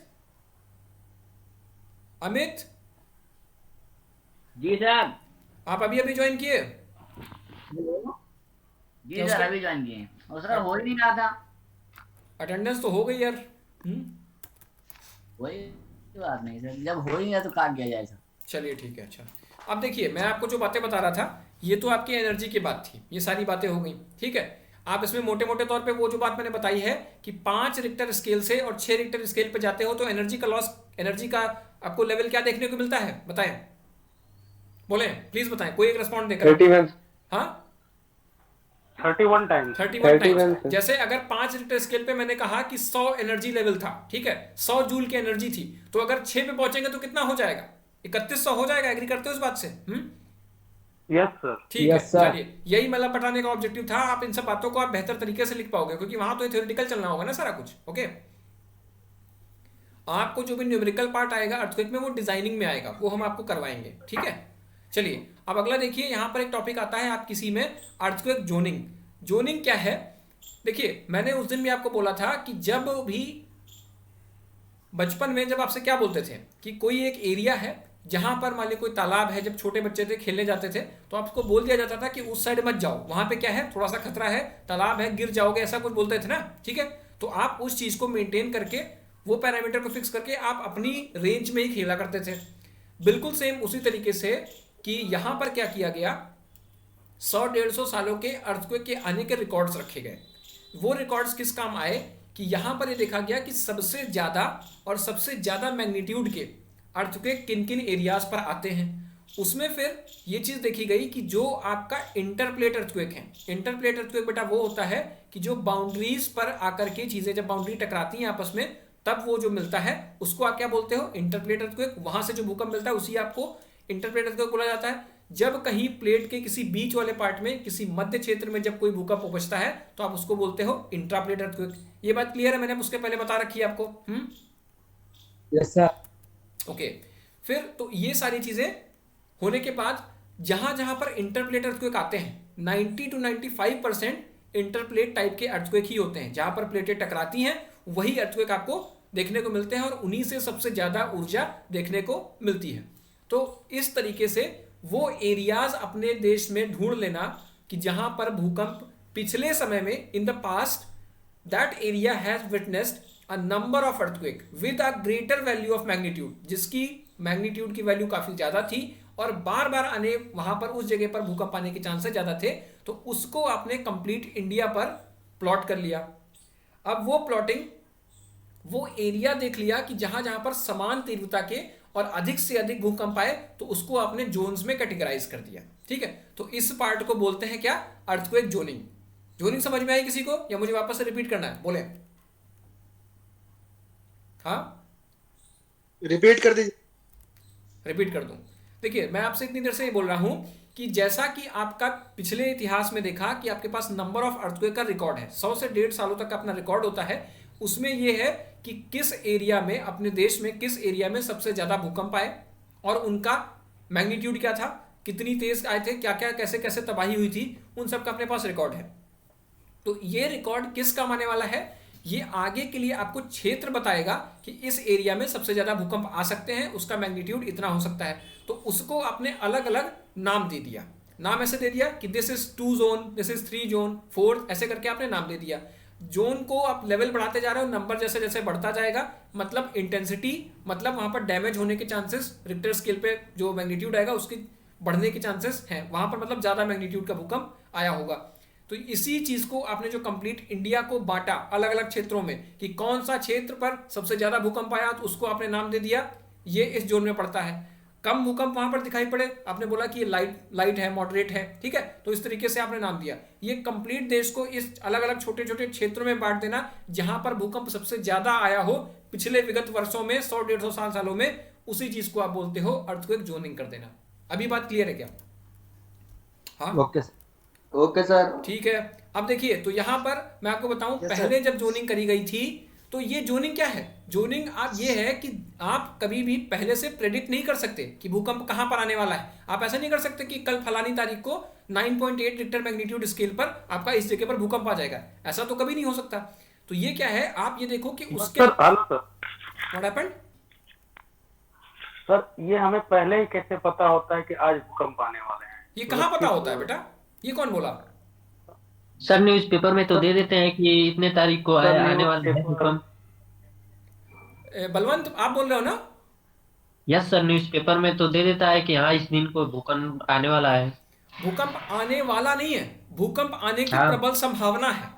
जी सर। आप अभी ज्वाइन किए? जी सर अभी ज्वाइन किए और सर हो ही नहीं रहा था। अटेंडेंस तो हो गई यार। वही बात नहीं सर, जब हो ही है तो काट दिया जाए सर। चलिए ठीक है। अच्छा अब देखिए मैं आपको जो बातें बता रहा था ये तो आपकी एनर्जी की बात थी, ये सारी बातें हो गई, ठीक है। आप इसमें मोटे मोटे तौर पे वो जो बात मैंने बताई है कि 5 रिक्टर स्केल से और 6 रिक्टर स्केल पे जाते हो तो एनर्जी का लॉस, एनर्जी का आपको लेवल क्या देखने को मिलता है, बताएं, बोले प्लीज बताएं, कोई एक रेस्पॉन्ड देकर। 31। हाँ 31 टाइम्स। 31 टाइम्स। जैसे अगर 5 रिक्टर स्केल पे मैंने कहा कि 100 एनर्जी लेवल था, ठीक है, 100 जूल की एनर्जी थी, तो अगर 6 पे पहुंचेंगे तो कितना हो जाएगा? 3100 हो जाएगा। एग्री करते हो इस बात से? Yes sir. ठीक है, चलिए यही मतलब बताने का ऑब्जेक्टिव था। आप इन सब बातों को आप बेहतर तरीके से लिख पाओगे, क्योंकि वहां तो थ्योरेटिकल चलना होगा ना सारा कुछ, ओके। आपको जो भी न्यूमेरिकल पार्ट आएगा अर्थक्वेक में वो डिजाइनिंग में आएगा, वो हम आपको करवाएंगे, ठीक है। चलिए अब अगला देखिए, यहां पर एक टॉपिक आता है आप किसी में अर्थक्वेक जोनिंग। जोनिंग क्या है? देखिए मैंने उस दिन भी आपको बोला था कि जब भी बचपन में जब आपसे क्या बोलते थे कि कोई एक एरिया है जहां पर मान लीजिए कोई तालाब है, जब छोटे बच्चे थे खेलने जाते थे तो आपको बोल दिया जाता था कि उस साइड मत जाओ, वहां पे क्या है, थोड़ा सा खतरा है, तालाब है, गिर जाओगे, ऐसा कुछ बोलते थे ना, ठीक है। तो आप उस चीज को मेंटेन करके, वो पैरामीटर को फिक्स करके आप अपनी रेंज में ही खेला करते थे। बिल्कुल सेम उसी तरीके से कि यहां पर क्या किया गया, 100-150 सालों के अर्थक्वेक के आने के रिकॉर्ड्स रखे गए। वो रिकॉर्ड्स किस काम आए कि यहां पर ये देखा गया कि सबसे ज्यादा मैग्नीट्यूड के अर्थक्वेक किन किन एरियाज पर आते हैं। उसमें फिर ये चीज देखी गई कि जो आपका इंटरप्लेट अर्थक्वेक है, इंटरप्लेट अर्थक्वेक बेटा वो होता है कि जो बाउंड्रीज पर आकर के चीजें जब बाउंड्री टकराती हैं आपस में, तब वो जो मिलता है उसको आप क्या बोलते हो, इंटरप्लेट अर्थक्वेक। वहां से जो भूकंप मिलता है उसी आपको इंटरप्लेट अर्थक्वेक बोला जाता है। जब कहीं प्लेट के किसी बीच वाले पार्ट में, किसी मध्य क्षेत्र में जब कोई भूकंप उपजता है तो आप उसको बोलते हो इंट्राप्लेट अर्थक्वेक। ये बात क्लियर है? मैंने उसके पहले बता रखी है आपको। Yes sir. ओके, फिर तो ये सारी चीजें होने के बाद जहां जहां पर इंटरप्लेट अर्थक्वेक आते हैं 90 to 95% इंटरप्लेट टाइप के अर्थक्वेक ही होते हैं। जहां पर प्लेटें टकराती हैं वही अर्थक्वेक आपको देखने को मिलते हैं और उन्हीं से सबसे ज्यादा ऊर्जा देखने को मिलती है। तो इस तरीके से वो एरियाज अपने देश में ढूंढ लेना कि जहां पर भूकंप पिछले समय में, in the past, that area has witnessed a number of earthquake with a greater value of magnitude, जिसकी मैग्नीट्यूड की वैल्यू काफी ज्यादा थी और बार बार आने वहां पर उस जगह पर भूकंप आने के चांसेस ज्यादा थे, तो उसको आपने कंप्लीट इंडिया पर प्लॉट कर लिया। अब वो प्लॉटिंग, वो एरिया देख लिया कि जहां जहां पर समान तीव्रता के और अधिक से अधिक भूकंप आए, तो उसको आपने जोन्स में कैटेगराइज कर दिया। ठीक है, तो इस पार्ट को बोलते हैं क्या, अर्थक्वेक जोनिंग। जोनिंग समझ में आई किसी को, या मुझे वापस से रिपीट करना है? बोले। हाँ, रिपीट कर दीजिए। रिपीट कर दूं। देखिए, मैं आपसे इतनी देर से ये बोल रहा हूं कि जैसा कि आपका पिछले इतिहास में देखा कि आपके पास नंबर ऑफ अर्थक्वेक का रिकॉर्ड है, 100 से 1.5 सालों तक का अपना रिकॉर्ड होता है। उसमें यह है कि किस एरिया में, अपने देश में किस एरिया में सबसे ज्यादा भूकंप आए और उनका मैग्नीट्यूड क्या था, कितनी तेज आए थे, क्या क्या कैसे कैसे तबाही हुई थी, उन सब का अपने पास रिकॉर्ड है। तो ये रिकॉर्ड किस काम आने वाला है, ये आगे के लिए आपको क्षेत्र बताएगा कि इस एरिया में सबसे ज्यादा भूकंप आ सकते हैं, उसका मैग्नीट्यूड इतना हो सकता है। तो उसको आपने अलग अलग नाम दे दिया। नाम ऐसे दे दिया कि this is 2 zone, this is 3 zone, 4, ऐसे करके आपने नाम दे दिया। जोन को आप लेवल बढ़ाते जा रहे हो, नंबर जैसे जैसे बढ़ता जाएगा, मतलब इंटेंसिटी, मतलब वहां पर डैमेज होने के चांसेस, रिक्टर स्केल पे जो मैग्नीट्यूड आएगा उसकी बढ़ने के चांसेस हैं वहां पर, मतलब ज्यादा मैग्नीट्यूड का भूकंप आया होगा। तो इसी चीज को आपने जो कंप्लीट इंडिया को बांटा अलग अलग क्षेत्रों में कि कौन सा क्षेत्र पर सबसे ज्यादा भूकंप आया, तो उसको आपने नाम दे दिया ये इस जोन में पड़ता है। कम भूकंप वहां पर दिखाई पड़े, आपने बोला कि ये लाइट है, मॉडरेट है, ठीक है, तो इस तरीके से आपने नाम दिया। ये कंप्लीट देश को इस अलग अलग छोटे छोटे क्षेत्रों में बांट देना जहां पर भूकंप सबसे ज्यादा आया हो पिछले विगत वर्षों में, 100-150 सालों में, उसी चीज को आप बोलते हो अर्थक्वेक जोनिंग कर देना। अभी बात क्लियर है क्या? हाँ, ओके सर। Okay sir. ठीक है। अब देखिए, तो यहां पर मैं आपको बताऊं, पहले जब जोनिंग करी गई थी, तो ये जोनिंग क्या है, जोनिंग आप ये है कि आप कभी भी पहले से प्रेडिक्ट नहीं कर सकते कि भूकंप कहां पर आने वाला है। आप ऐसा नहीं कर सकते कि कल फलानी तारीख को 9.8 रिक्टर मैग्नीट्यूड स्केल पर आपका इस जगह पर भूकंप आ जाएगा, ऐसा तो कभी नहीं हो सकता। तो ये क्या है, आप ये देखो कि उसके sir hello sir, what happened? Sir ये हमें पहले ही कैसे पता होता है कि आज भूकंप आने वाले हैं? ये कहां पता होता है बेटा, ये कौन बोला? सर न्यूज़पेपर में तो दे देते हैं कि इतने तारीख को सर, आने वाला है न्यूज़पेपर- भूकंप। बलवंत आप बोल रहे हो ना? यस सर, न्यूज़पेपर में तो दे देता है कि हाँ इस दिन को भूकंप आने वाला है। भूकंप आने वाला नहीं है, भूकंप आने की हाँ। प्रबल संभावना है।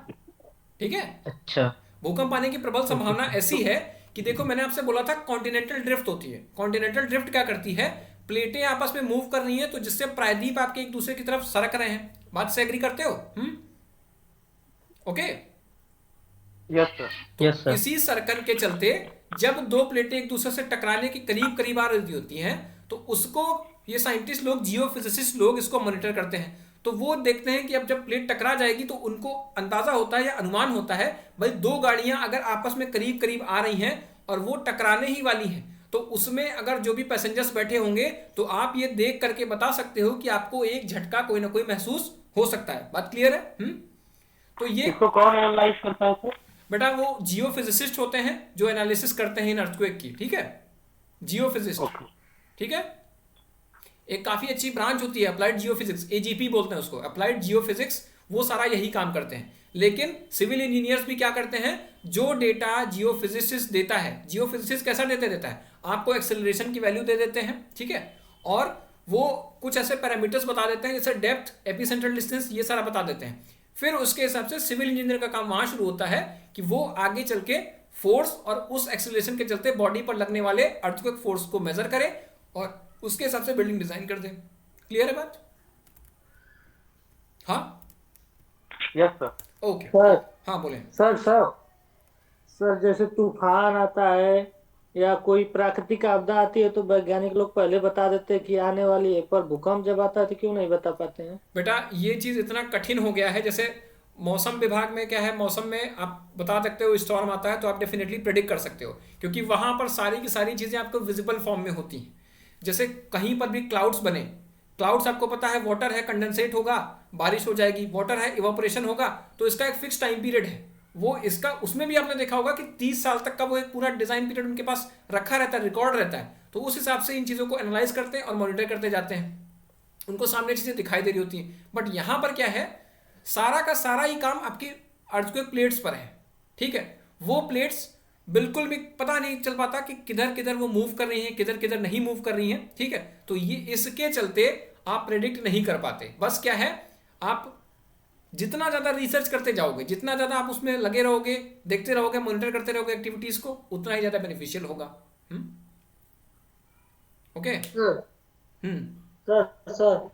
ठीक है, अच्छा। भूकंप आने की प्रबल संभावना ऐसी है कि देखो, मैंने आपसे बोला था कॉन्टिनेंटल ड्रिफ्ट होती है। कॉन्टिनेंटल ड्रिफ्ट क्या करती है, प्लेटें आपस में मूव कर रही हैं, तो जिससे प्रायद्वीप आपके एक दूसरे की तरफ सरक रहे हैं। बात से एग्री करते हो? Okay, yes sir. Yes sir. इसी सरकन के चलते जब दो प्लेटें एक दूसरे से टकराने के करीब करीब आ रही होती हैं, तो उसको ये साइंटिस्ट लोग, जियोफिजिसिस्ट लोग इसको मॉनिटर करते हैं। तो वो देखते हैं कि अब जब प्लेट टकरा जाएगी तो उनको अंदाजा होता है या अनुमान होता है, भाई दो गाड़ियां अगर आपस में करीब करीब आ रही हैं और वो टकराने ही वाली हैं, तो उसमें अगर जो भी पैसेंजर्स बैठे होंगे, तो आप ये देख करके बता सकते हो कि आपको एक झटका कोई ना कोई महसूस हो सकता है। बात क्लियर है? तो ये इसको कौन एनालाइज करता है सर? बेटा वो जियोफिजिसिस्ट होते हैं जो एनालिसिस करते हैं इन अर्थक्वेक की। ठीक है, जियोफिजिस्ट। ओके। ठीक है, एक काफी अच्छी ब्रांच होती है अप्लाइड जियोफिजिक्स, एजीपी बोलते हैं उसको, अप्लाइड जियोफिजिक्स। वो सारा यही काम करते हैं। लेकिन सिविल इंजीनियर्स भी क्या करते हैं, जो डेटा जियोफिजिसिस्ट देता है, जियोफिजिसिस्ट कैसा डेटा देता है, आपको एक्सेलरेशन की वैल्यू दे देते हैं। ठीक है, और वो कुछ ऐसे पैरामीटर्स बता देते हैं जैसे डेप्थ, एपिसेंट्रल डिस्टेंस, ये सारा बता देते हैं। फिर उसके हिसाब से सिविल इंजीनियर का काम वहां शुरू होता है कि वो आगे चल के फोर्स और उस एक्सेलरेशन के चलते बॉडी पर लगने वाले अर्थक्वेक फोर्स को मेजर करे और उसके हिसाब से बिल्डिंग डिजाइन कर दे। क्लियर है बात? हाँ, यस सर। ओके। सर हाँ बोले। सर सर सर जैसे तूफान आता है या कोई प्राकृतिक आपदा आती है तो वैज्ञानिक लोग पहले बता देते हैं कि आने वाली है, पर भूकंप जब आता है तो क्यों नहीं बता पाते हैं? बेटा ये चीज इतना कठिन हो गया है, जैसे मौसम विभाग में क्या है, मौसम में आप बता सकते हो स्टॉर्म आता है तो आप डेफिनेटली प्रेडिक्ट कर सकते हो, क्योंकि वहां पर सारी की सारी चीजें आपको विजिबल फॉर्म में होती हैं। जैसे कहीं पर भी क्लाउड्स बने, क्लाउड्स आपको पता है वाटर है, कंडेंसेट होगा, बारिश हो जाएगी, वाटर है, इवापोरेशन होगा, तो इसका एक फिक्स टाइम पीरियड है। वो इसका उसमें भी आपने देखा होगा कि 30 साल तक का वो एक पूरा डिजाइन पीरियड उनके पास रखा रहता है, रिकॉर्ड रहता है। तो उस हिसाब से इन चीजों को एनालाइज करते हैं और मॉनिटर करते जाते हैं, उनको सामने चीजें दिखाई दे रही होती हैं। बट यहां पर क्या है, सारा का सारा ही काम आपकी अर्थक्वेक प्लेट्स पर है। ठीक है, वो प्लेट्स बिल्कुल भी पता नहीं चल पाता कि किधर किधर वो मूव कर रही हैं, किधर किधर नहीं मूव कर रही हैं, ठीक है। तो ये इसके चलते आप प्रेडिक्ट नहीं कर पाते। बस क्या है, आप जितना ज़्यादा रिसर्च करते जाओगे, जितना ज़्यादा आप उसमें लगे रहोगे, देखते रहोगे, मॉनिटर करते रहोगे एक्टिविटीज़ को, उतना ही ज़्यादा बेनिफिशियल होगा। ओके। सर सर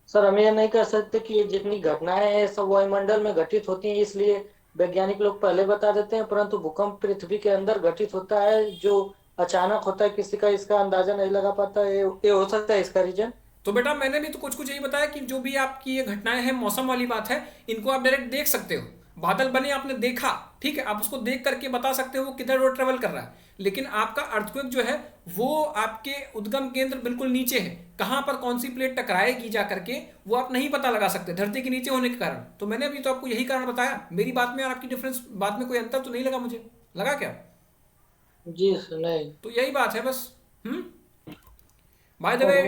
सर हम ये नहीं कर सकते कि ये जितनी घटनाएं हैं सब वायुमंडल में घटित होती हैं, इसलिए वैज्ञानिक लोग पहले बता देते हैं, परंतु भूकंप पृथ्वी के अंदर घटित होता है जो अचानक होता है, किसी का इसका अंदाजा नहीं लगा पाता। ये हो सकता है इसका रीजन। तो बेटा मैंने भी तो कुछ कुछ यही बताया कि जो भी आपकी ये घटनाएं हैं, मौसम वाली बात है, इनको आप डायरेक्ट देख सकते हो। बादल बने आपने देखा, ठीक है, आप उसको देख करके बता सकते हो वो किधर रोड ट्रेवल कर रहा है। लेकिन आपका अर्थक्वेक जो है वो आपके उद्गम केंद्र बिल्कुल नीचे है, कहाँ पर कौन सी प्लेट टकराएगी जा करके वो आप नहीं पता लगा सकते धरती के नीचे होने के कारण। तो मैंने अभी तो आपको यही कारण बताया। मेरी बात में और आपकी डिफरेंस, बात में कोई अंतर तो नहीं लगा मुझे, लगा क्या? जी सर नहीं। तो यही बात है बस। By the way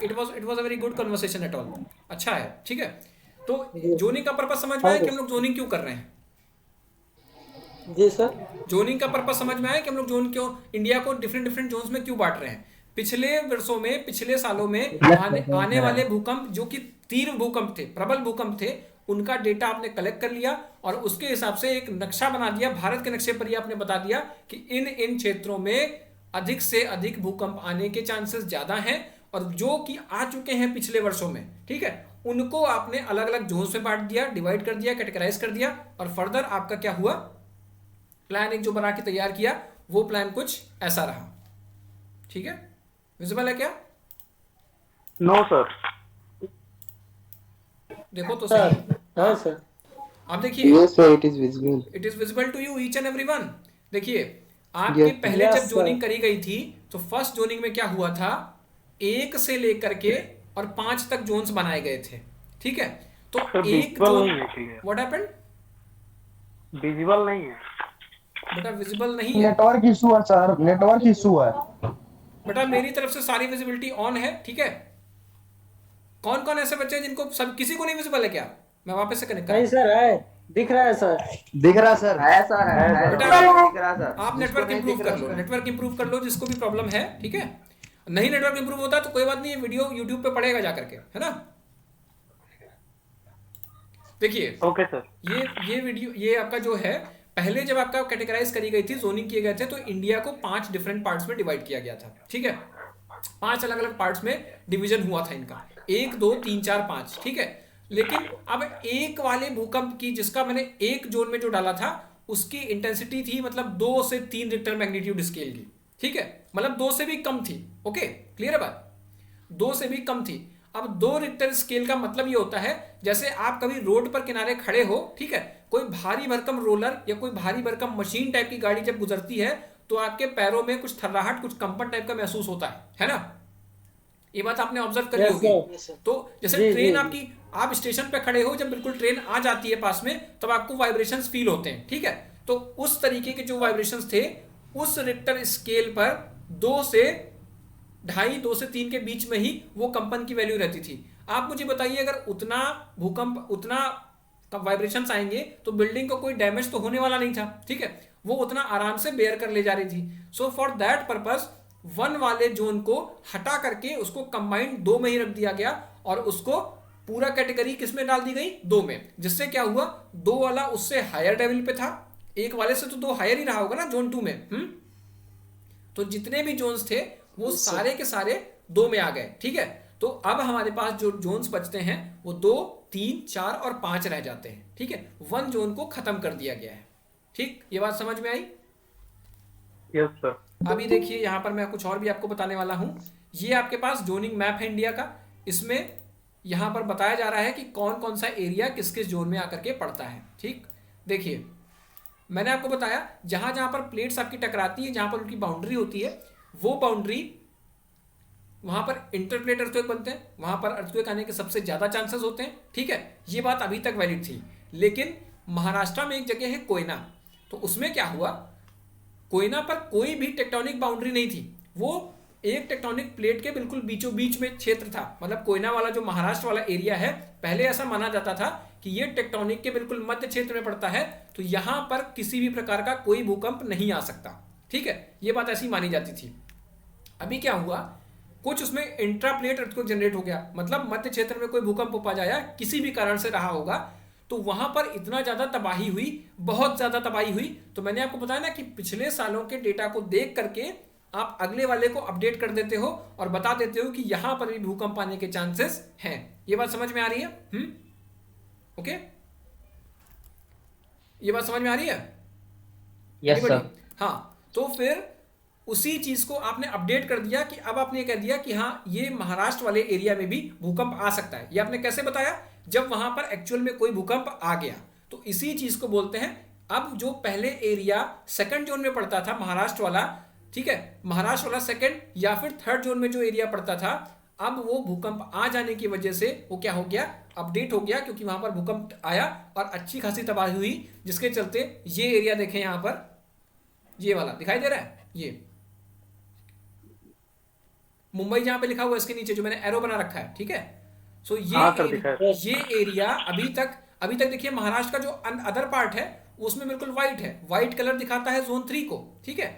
it was a very good conversation at all. अच्छा है, ठीक है। तो जोनिंग का पर्पस समझ में आया कि हम लोग जोनिंग क्यों कर रहे हैं? जी सर। जोनिंग का पर्पस समझ में आया कि हम लोग जोन क्यों, इंडिया को डिफरेंट डिफरेंट जोन्स में क्यों बांट रहे हैं? पिछले वर्षों में, पिछले सालों में आने वाले भूकंप जो कि तीव्र भूकंप थे, प्रबल भूकंप थे, उनका डेटा आपने कलेक्ट कर लिया और उसके हिसाब से एक नक्शा बना दिया। भारत के नक्शे पर ही आपने बता दिया कि इन क्षेत्रों में अधिक से अधिक भूकंप आने के चांसेस ज्यादा हैं, और जो कि आ चुके हैं पिछले वर्षों में, ठीक है, उनको आपने अलग अलग जोन्स में बांट दिया, डिवाइड कर दिया, कैटेगराइज कर दिया। और फर्दर आपका क्या हुआ, प्लान एक जो बना के तैयार किया, वो प्लान कुछ ऐसा रहा। ठीक है, विजिबल है क्या? No sir. देखो तो सही। हाँ सर। आप देखिए, Yes sir, it is visible. It is visible to you each and everyone. देखिए आपके पहले Yes, जब sir. जोनिंग करी गई थी तो फर्स्ट जोनिंग में क्या हुआ था, 1 से लेकर के और 5 तक जोन्स बनाए गए थे, ठीक है। तो सर एक विजिबल जोन, नहीं है क्लियर। What happened? विजिबल नहीं है। बेटा विजिबल नहीं है नेटवर्क इशू है सर, नेटवर्क इशू है। बेटा, मेरी तरफ से सारी विजिबिलिटी ऑन है, ठीक है। कौन कौन ऐसे बच्चे हैं जिनको, सब किसी को नहीं विजिबल है क्या? मैं वापस से कनेक्ट नहीं सर है, दिख रहा है सर। दिख रहा सर, है सर, है बेटा दिख रहा सर। आप नेटवर्क इंप्रूव कर लो, नेटवर्क इंप्रूव कर लो जिसको भी प्रॉब्लम है, ठीक है। नहीं नेटवर्क इंप्रूव होता तो कोई बात नहीं, ये वीडियो यूट्यूब पे पड़ेगा जा करके, है ना। देखिए ओके सर। ये वीडियो, ये आपका जो है, पहले जब आपका कैटेगराइज करी गई थी, जोनिंग किए गए थे, तो इंडिया को 5 डिफरेंट पार्ट्स में डिवाइड किया गया था, ठीक है। 5 अलग अलग पार्ट्स में डिवीजन हुआ था इनका, 1 2 3 4 5, ठीक है। लेकिन अब एक वाले भूकंप की, जिसका मैंने एक जोन में जो डाला था, उसकी इंटेंसिटी थी मतलब 2 से 3 रिक्टर मैग्नीट्यूड स्केल की, ठीक है। मतलब 2 से भी कम थी। ओके, क्लियर है बात? 2 से भी कम थी। अब 2 रिक्टर स्केल का मतलब ये होता है, जैसे आप कभी रोड पर किनारे खड़े हो, ठीक है, कोई भारी भरकम रोलर या कोई भारी भरकम मशीन टाइप की गाड़ी जब गुजरती है तो आपके पैरों में कुछ थर्राहट, कुछ कंपन टाइप का महसूस होता है ना। ये बात आपने ऑब्जर्व करी होगी। तो जैसे ट्रेन आपकी, आप स्टेशन पे खड़े हो, जब बिल्कुल ट्रेन आ जाती है पास में, तब आपको वाइब्रेशंस फील होते हैं, ठीक है। तो उस तरीके के जो वाइब्रेशंस थे, उस रिक्टर स्केल पर 2 से 2.5, 2 से 3 के बीच में ही वो कंपन की वैल्यू रहती थी। आप मुझे बताइए, अगर उतना भूकंप, उतना वाइब्रेशंस आएंगे तो बिल्डिंग को कोई डैमेज तो होने वाला नहीं था, ठीक है। वो उतना आराम से बेयर कर ले जा रही थी। सो फॉर दैट पर्पस 1 वाले जोन को हटा करके उसको कंबाइंड 2 में ही रख दिया गया, और उसको पूरा कैटेगरी किस में डाल दी गई, 2 में। जिससे क्या हुआ, 2 वाला उससे हायर लेवल पे था, 1 वाले से तो 2 हायर ही रहा होगा ना जोन 2 में। तो जितने भी जोन्स थे वो सारे के सारे 2 में आ गए, ठीक है। तो अब हमारे पास जो जोन्स बचते हैं वो 2, 3, 4 और 5 रह जाते हैं, ठीक है। 1 जोन को खत्म कर दिया गया है, ठीक। ये बात समझ में आई? Yes sir. अभी देखिए यहाँ पर मैं कुछ और भी आपको बताने वाला हूँ। ये आपके पास जोनिंग मैप है इंडिया का। इसमें यहाँ पर बताया जा रहा है कि कौन कौन सा एरिया किस किस जोन में आकर के पड़ता है, ठीक। देखिए मैंने आपको बताया, जहाँ जहाँ पर प्लेट्स आपकी टकराती है, जहाँ पर उनकी बाउंड्री होती है, वो बाउंड्री, वहाँ पर इंटरप्लेट अर्थक्वेक बनते हैं, वहाँ पर अर्थक्वेक आने के सबसे ज़्यादा चांसेस होते हैं, ठीक है। ये बात अभी तक वैलिड थी। लेकिन महाराष्ट्र में एक जगह है कोयना, तो उसमें क्या हुआ, कोयना पर कोई भी टेक्टोनिक बाउंड्री नहीं थी। वो एक टेक्टोनिक प्लेट के बिल्कुल बीचों बीच में क्षेत्र था, मतलब कोयना वाला जो महाराष्ट्र वाला एरिया है, पहले ऐसा माना जाता था कि ये टेक्टोनिक के बिल्कुल मध्य क्षेत्र में पड़ता है, तो यहां पर किसी भी प्रकार का कोई भूकंप नहीं आ सकता। ठीक है, ये बात ऐसी मानी जाती थी। अभी क्या हुआ, कुछ उसमें इंट्रा प्लेट अर्थक्वेक जनरेट हो गया, मतलब मध्य क्षेत्र में कोई भूकंप उपा जाया, किसी भी कारण से रहा होगा, तो वहां पर इतना ज्यादा तबाही हुई, बहुत ज्यादा तबाही हुई। तो मैंने आपको बताया ना कि पिछले सालों के डेटा को देख करके आप अगले वाले को अपडेट कर देते हो और बता देते हो कि यहां पर भी भूकंप आने के चांसेस हैं। ये बात समझ में आ रही है? ओके, ये बात समझ में आ रही है? Yes sir. हाँ, तो फिर उसी चीज को आपने अपडेट कर दिया कि अब आपने कह दिया कि हाँ ये महाराष्ट्र वाले एरिया में भी भूकंप आ सकता है। ये आपने कैसे बताया? जब वहां पर एक्चुअल में कोई भूकंप आ गया। तो इसी चीज को बोलते हैं, अब जो पहले एरिया सेकंड जोन में पड़ता था महाराष्ट्र वाला, ठीक है, महाराष्ट्र वाला सेकंड या फिर थर्ड जोन में जो एरिया पड़ता था, अब वो भूकंप आ जाने की वजह से वो क्या हो गया, अपडेट हो गया, क्योंकि वहां पर भूकंप आया और अच्छी खासी तबाही हुई, जिसके चलते ये एरिया देखें, यहां पर ये वाला दिखाई दे रहा है, ये मुंबई जहां पे लिखा हुआ है इसके नीचे जो मैंने एरो बना रखा है, ठीक है। सो ये एरिया अभी तक देखिए महाराष्ट्र का जो अदर पार्ट है उसमें बिल्कुल व्हाइट है, व्हाइट कलर दिखाता है जोन 3 को, ठीक है।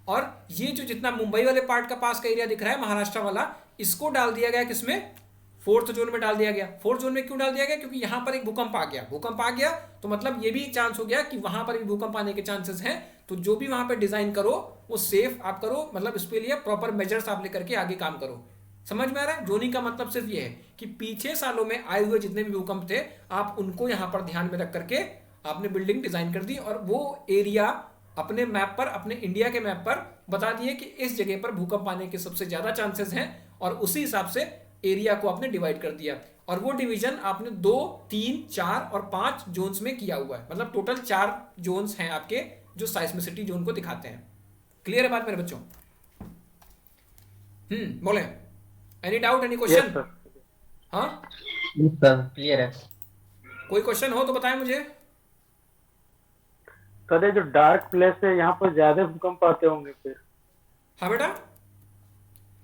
और ये जो जितना मुंबई वाले पार्ट का पास का एरिया दिख रहा है महाराष्ट्र वाला, इसको डाल दिया गया किसमें, फोर्थ जोन में डाल दिया गया। फोर्थ जोन में क्यों डाल दिया गया? क्योंकि यहां पर एक भूकंप आ गया। भूकंप आ गया तो मतलब ये भी एक चांस हो गया कि वहां पर भी भूकंप आने के चांसेस हैं। तो जो भी वहां पर डिजाइन करो वो सेफ आप करो, मतलब इसके लिए प्रॉपर मेजर्स आप लेकर के आगे काम करो। समझ में आ रहा है? जोनिंग का मतलब सिर्फ ये है कि पीछे सालों में आए हुए जितने भी भूकंप थे आप उनको यहां पर ध्यान में रख करके आपने बिल्डिंग डिजाइन कर दी और वो एरिया अपने मैप पर, अपने इंडिया के मैप पर बता दिए कि इस जगह पर भूकंप आने के सबसे ज्यादा चांसेस हैं और उसी हिसाब से एरिया को आपने डिवाइड कर दिया। और वो डिवीजन आपने 2, 3, 4 और 5 जोन्स में किया हुआ है, मतलब टोटल 4 जोन्स हैं आपके जो साइस्मिसिटी जोन को दिखाते हैं। क्लियर है बात मेरे बच्चों? बोले, एनी डाउट, एनी क्वेश्चन? हाँ क्लियर है। कोई क्वेश्चन हो तो बताएं मुझे। सर ये जो डार्क प्लेस है यहाँ पर ज्यादा भूकंप आते होंगे फिर? हाँ बेटा,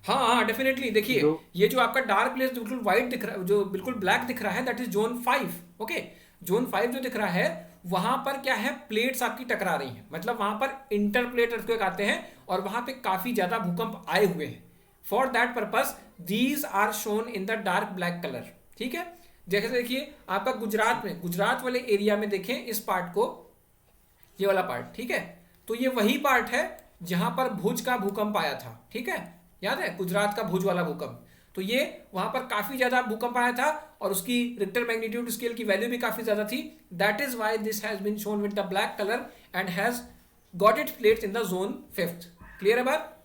हाँ डेफिनेटली। देखिए ये जो आपका डार्क प्लेस बिल्कुल व्हाइट दिख रहा है, जो बिल्कुल ब्लैक दिख रहा है, that is zone 5। Okay, zone 5 जो दिख रहा है वहां पर क्या है, प्लेट्स आपकी टकरा रही हैं, मतलब वहां पर इंटर प्लेट अर्थक्वेक आते हैं और वहां पे काफी ज्यादा भूकंप आए हुए हैं। For that purpose these are shown in the dark black colour, ठीक है। जैसे देखिए आपका गुजरात में, गुजरात वाले एरिया में देखें इस पार्ट को, ये वाला पार्ट, ठीक है, तो ये वही पार्ट है जहां पर भुज का भूकंप आया था, ठीक है, याद है गुजरात का भुज वाला भूकंप। तो ये वहां पर काफी ज्यादा भूकंप आया था और उसकी रिक्टर मैग्नीट्यूड स्केल की वैल्यू भी काफी ज्यादा थी। That is why this has been shown with the black colour and has got it plates in the zone 5th। Clear है बात?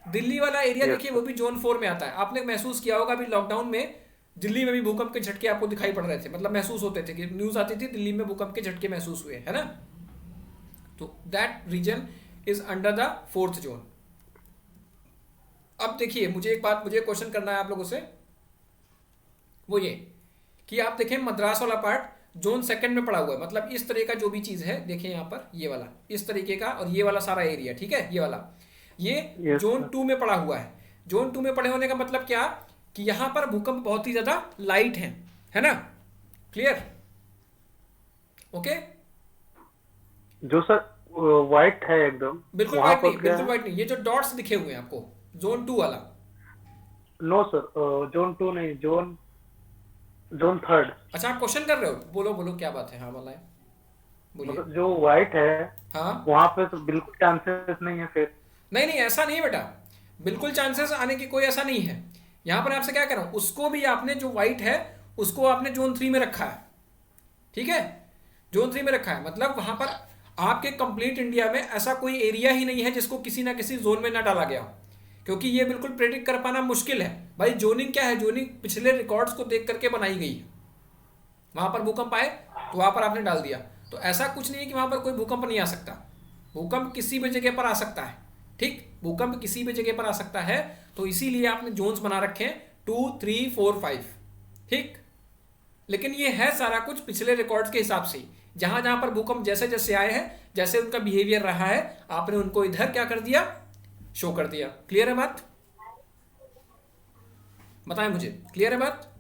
दिल्ली वाला एरिया देखिए वो भी जोन 4 में आता है। आपने महसूस किया होगा अभी लॉकडाउन में दिल्ली में भी भूकंप के झटके आपको दिखाई पड़ रहे थे, मतलब महसूस होते थे कि न्यूज आती थी दिल्ली में भूकंप के झटके महसूस हुए, है ना। तो that reason is under the 4th zone. अब देखिए मुझे क्वेश्चन करना है आप लोगों से, वो ये कि आप देखें मद्रास वाला पार्ट जोन 2nd में पड़ा हुआ है, मतलब इस तरह का जो भी चीज है देखें यहाँ पर, ये वाला इस तरीके का और ये वाला सारा एरिया, ठीक है, ये वाला ये जोन 2 में पड़ा हुआ है। जोन 2 में पड़े होने का मतलब क्या कि यहां पर भूकंप बहुत ही ज्यादा लाइट है ना। क्लियर? ओके, जो सर व्हाइट है एकदम, बिल्कुल व्हाइट नहीं, बिल्कुल व्हाइट नहीं, ये जो डॉट्स दिखे हुए हैं आपको जोन 2 वाला। नो सर, जोन 2 नहीं, जोन 3rd। अच्छा आप क्वेश्चन कर रहे हो, बोलो क्या बात है। हाँ वाला है, बोलिए। मतलब जो व्हाइट है हाँ वहां पे तो बिल्कुल चांसेस नहीं है फिर? नहीं ऐसा नहीं बेटा, बिल्कुल चांसेस आने की कोई ऐसा नहीं है। यहां पर आपसे क्या कर रहा हूं, उसको भी आपने जो व्हाइट है उसको आपने जोन 3 में रखा है, ठीक है, जोन 3 में रखा है। मतलब वहां पर आपके कंप्लीट इंडिया में ऐसा कोई एरिया ही नहीं है जिसको किसी ना किसी जोन में ना डाला गया हो, क्योंकि ये बिल्कुल प्रेडिक्ट कर पाना मुश्किल है भाई। जोनिंग क्या है, जोनिंग पिछले रिकॉर्ड्स को देख करके बनाई गई है। वहां पर भूकंप आए तो वहां पर आपने डाल दिया, तो ऐसा कुछ नहीं है कि वहां पर कोई भूकंप नहीं आ सकता। भूकंप किसी भी जगह पर आ सकता है, ठीक, भूकंप किसी भी जगह पर आ सकता है। तो इसीलिए आपने जोन्स बना रखे हैं 2, 3, 4, 5, ठीक। लेकिन ये है सारा कुछ पिछले रिकॉर्ड्स के हिसाब से, जहां जहां पर भूकंप जैसे जैसे आए हैं, जैसे उनका बिहेवियर रहा है, आपने उनको इधर क्या कर दिया, शो कर दिया। क्लियर है बात? बताएं मुझे, क्लियर है बात?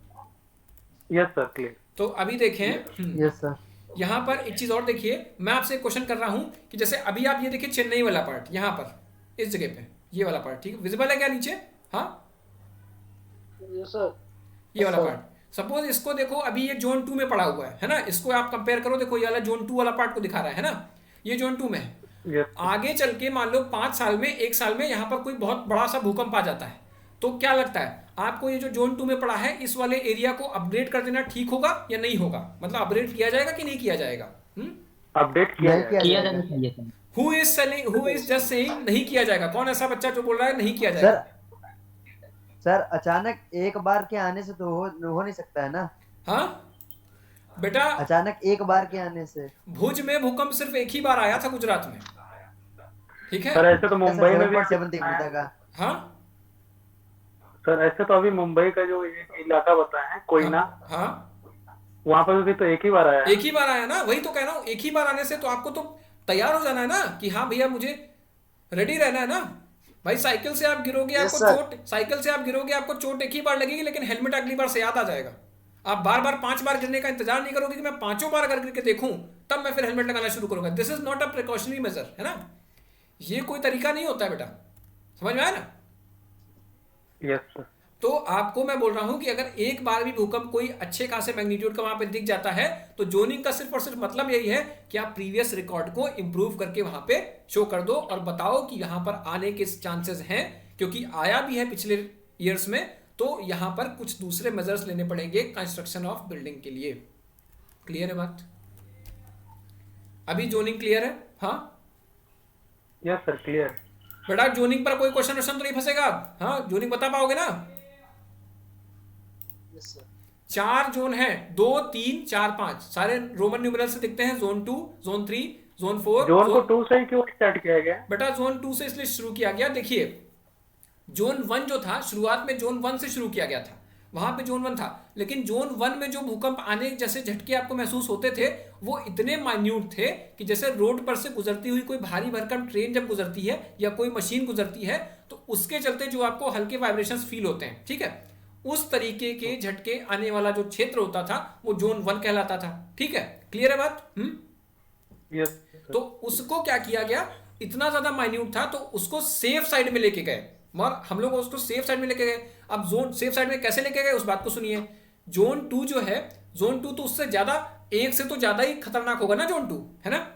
Yes sir, clear. तो अभी देखें, यस सर। यहाँ पर एक चीज और देखिए, मैं आपसे एक क्वेश्चन कर रहा हूँ कि जैसे अभी आप ये देखिए चेन्नई वाला पार्ट, यहाँ पर इस जगह पे ये वाला पार्ट, ठीक है, विजिबल है क्या नीचे? हाँ, यस सर। ये वाला पार्ट सपोज इसको देखो, अभी ये जोन 2 में पड़ा हुआ है ना, इसको आप कंपेयर करो, देखो ये वाला जोन 2 वाला पार्ट को दिखा रहा है ना, ये जोन 2 में है। यस आगे चल के मान लो 5 साल में, 1 साल में यहाँ पर कोई बहुत बड़ा सा भूकंप आ जाता है, तो क्या लगता है आपको, ये जो जोन 2 में पड़ा है इस वाले एरिया को अपग्रेड कर देना ठीक होगा या नहीं होगा? मतलब अपग्रेड किया जाएगा कि नहीं किया जाएगा? अपडेट किया नहीं जाएगा। किया जाना चाहिए sir. Who is just saying नहीं किया जाएगा? कौन ऐसा बच्चा जो बोल रहा है नहीं किया जाएगा? सर अचानक एक बार के आने से तो हो नहीं सकता है ना। हाँ बेटा, अचानक एक बार के आने से। भुज में भूकंप सिर्फ एक ही बार आया था गुजरात में, ठीक है? सर ऐसे तो मुंबई में भी 7.7 तीव्रता का। हाँ सर ऐसे तो अभी मुंबई का जो इलाका बताया है कोयना, हाँ, वहां पर भी तो एक ही बार आया है। एक ही बार आया ना, वही तो कह रहा हूँ, एक ही बार आने से तो आपको तो तैयार हो जाना है ना कि हाँ भैया मुझे रेडी रहना है ना भाई। साइकिल से आप गिरोगे आपको चोट, साइकिल से आप गिरोगे आपको चोट एक ही बार लगेगी, लेकिन हेलमेट अगली बार से याद आ जाएगा। आप बार बार 5 बार गिरने का इंतजार नहीं करोगे कि मैं 5 बार अगर गिर के देखूं तब मैं फिर हेलमेट लगाना शुरू करूंगा। This is not a precautionary major, है ना, ये कोई तरीका नहीं होता है बेटा, समझ में आया ना? Yes sir. तो आपको मैं बोल रहा हूं कि अगर एक बार भी भूकंप कोई अच्छे खासे मैग्नीट्यूड का वहां पे दिख जाता है तो जोनिंग का सिर्फ और सिर्फ मतलब यही है कि आप प्रीवियस रिकॉर्ड को इंप्रूव करके वहां पे शो कर दो और बताओ कि यहां पर आने के चांसेस हैं, क्योंकि आया भी है पिछले ईयर्स में, तो यहां पर कुछ दूसरे मेजर्स लेने पड़ेंगे कंस्ट्रक्शन ऑफ बिल्डिंग के लिए। क्लियर है बात? अभी जोनिंग क्लियर है? हाँ यस सर, क्लियर। बेटा जोनिंग पर कोई क्वेश्चन तो नहीं फंसेगा? हाँ, जोनिंग बता पाओगे ना? 4 जोन है, 2 3 4 5 सारे रोमन न्यूमेरल से दिखते हैं। Zone 2, zone 3, zone 4। जोन को 2 से ही क्यों स्टार्ट किया गया? बेटा जोन 2 से इसलिए शुरू किया गया, देखिए जोन 1 जो था शुरुआत में जोन 1 से शुरू किया गया था, वहां पे जोन 1 था, लेकिन जोन 1 में जो भूकंप आने जैसे झटके आपको महसूस होते थे वो इतने माइन्यूट थे कि जैसे रोड पर से गुजरती हुई कोई भारी भरकम ट्रेन जब गुजरती है या कोई मशीन गुजरती है तो उसके चलते जो आपको हल्के वाइब्रेशंस फील होते हैं, ठीक है, उस तरीके के झटके आने वाला जो क्षेत्र होता था वो जोन 1 कहलाता था। ठीक है, क्लियर है बात? यस। तो उसको क्या किया गया, इतना ज्यादा माइन्यूट था तो उसको सेफ साइड में लेके गए, और हम लोग उसको सेफ साइड में लेके गए। अब जोन सेफ साइड में कैसे लेके गए उस बात को सुनिए। जोन 2 जो है, जोन 2 तो उससे ज्यादा, एक से तो ज्यादा ही खतरनाक होगा ना जोन 2, है ना?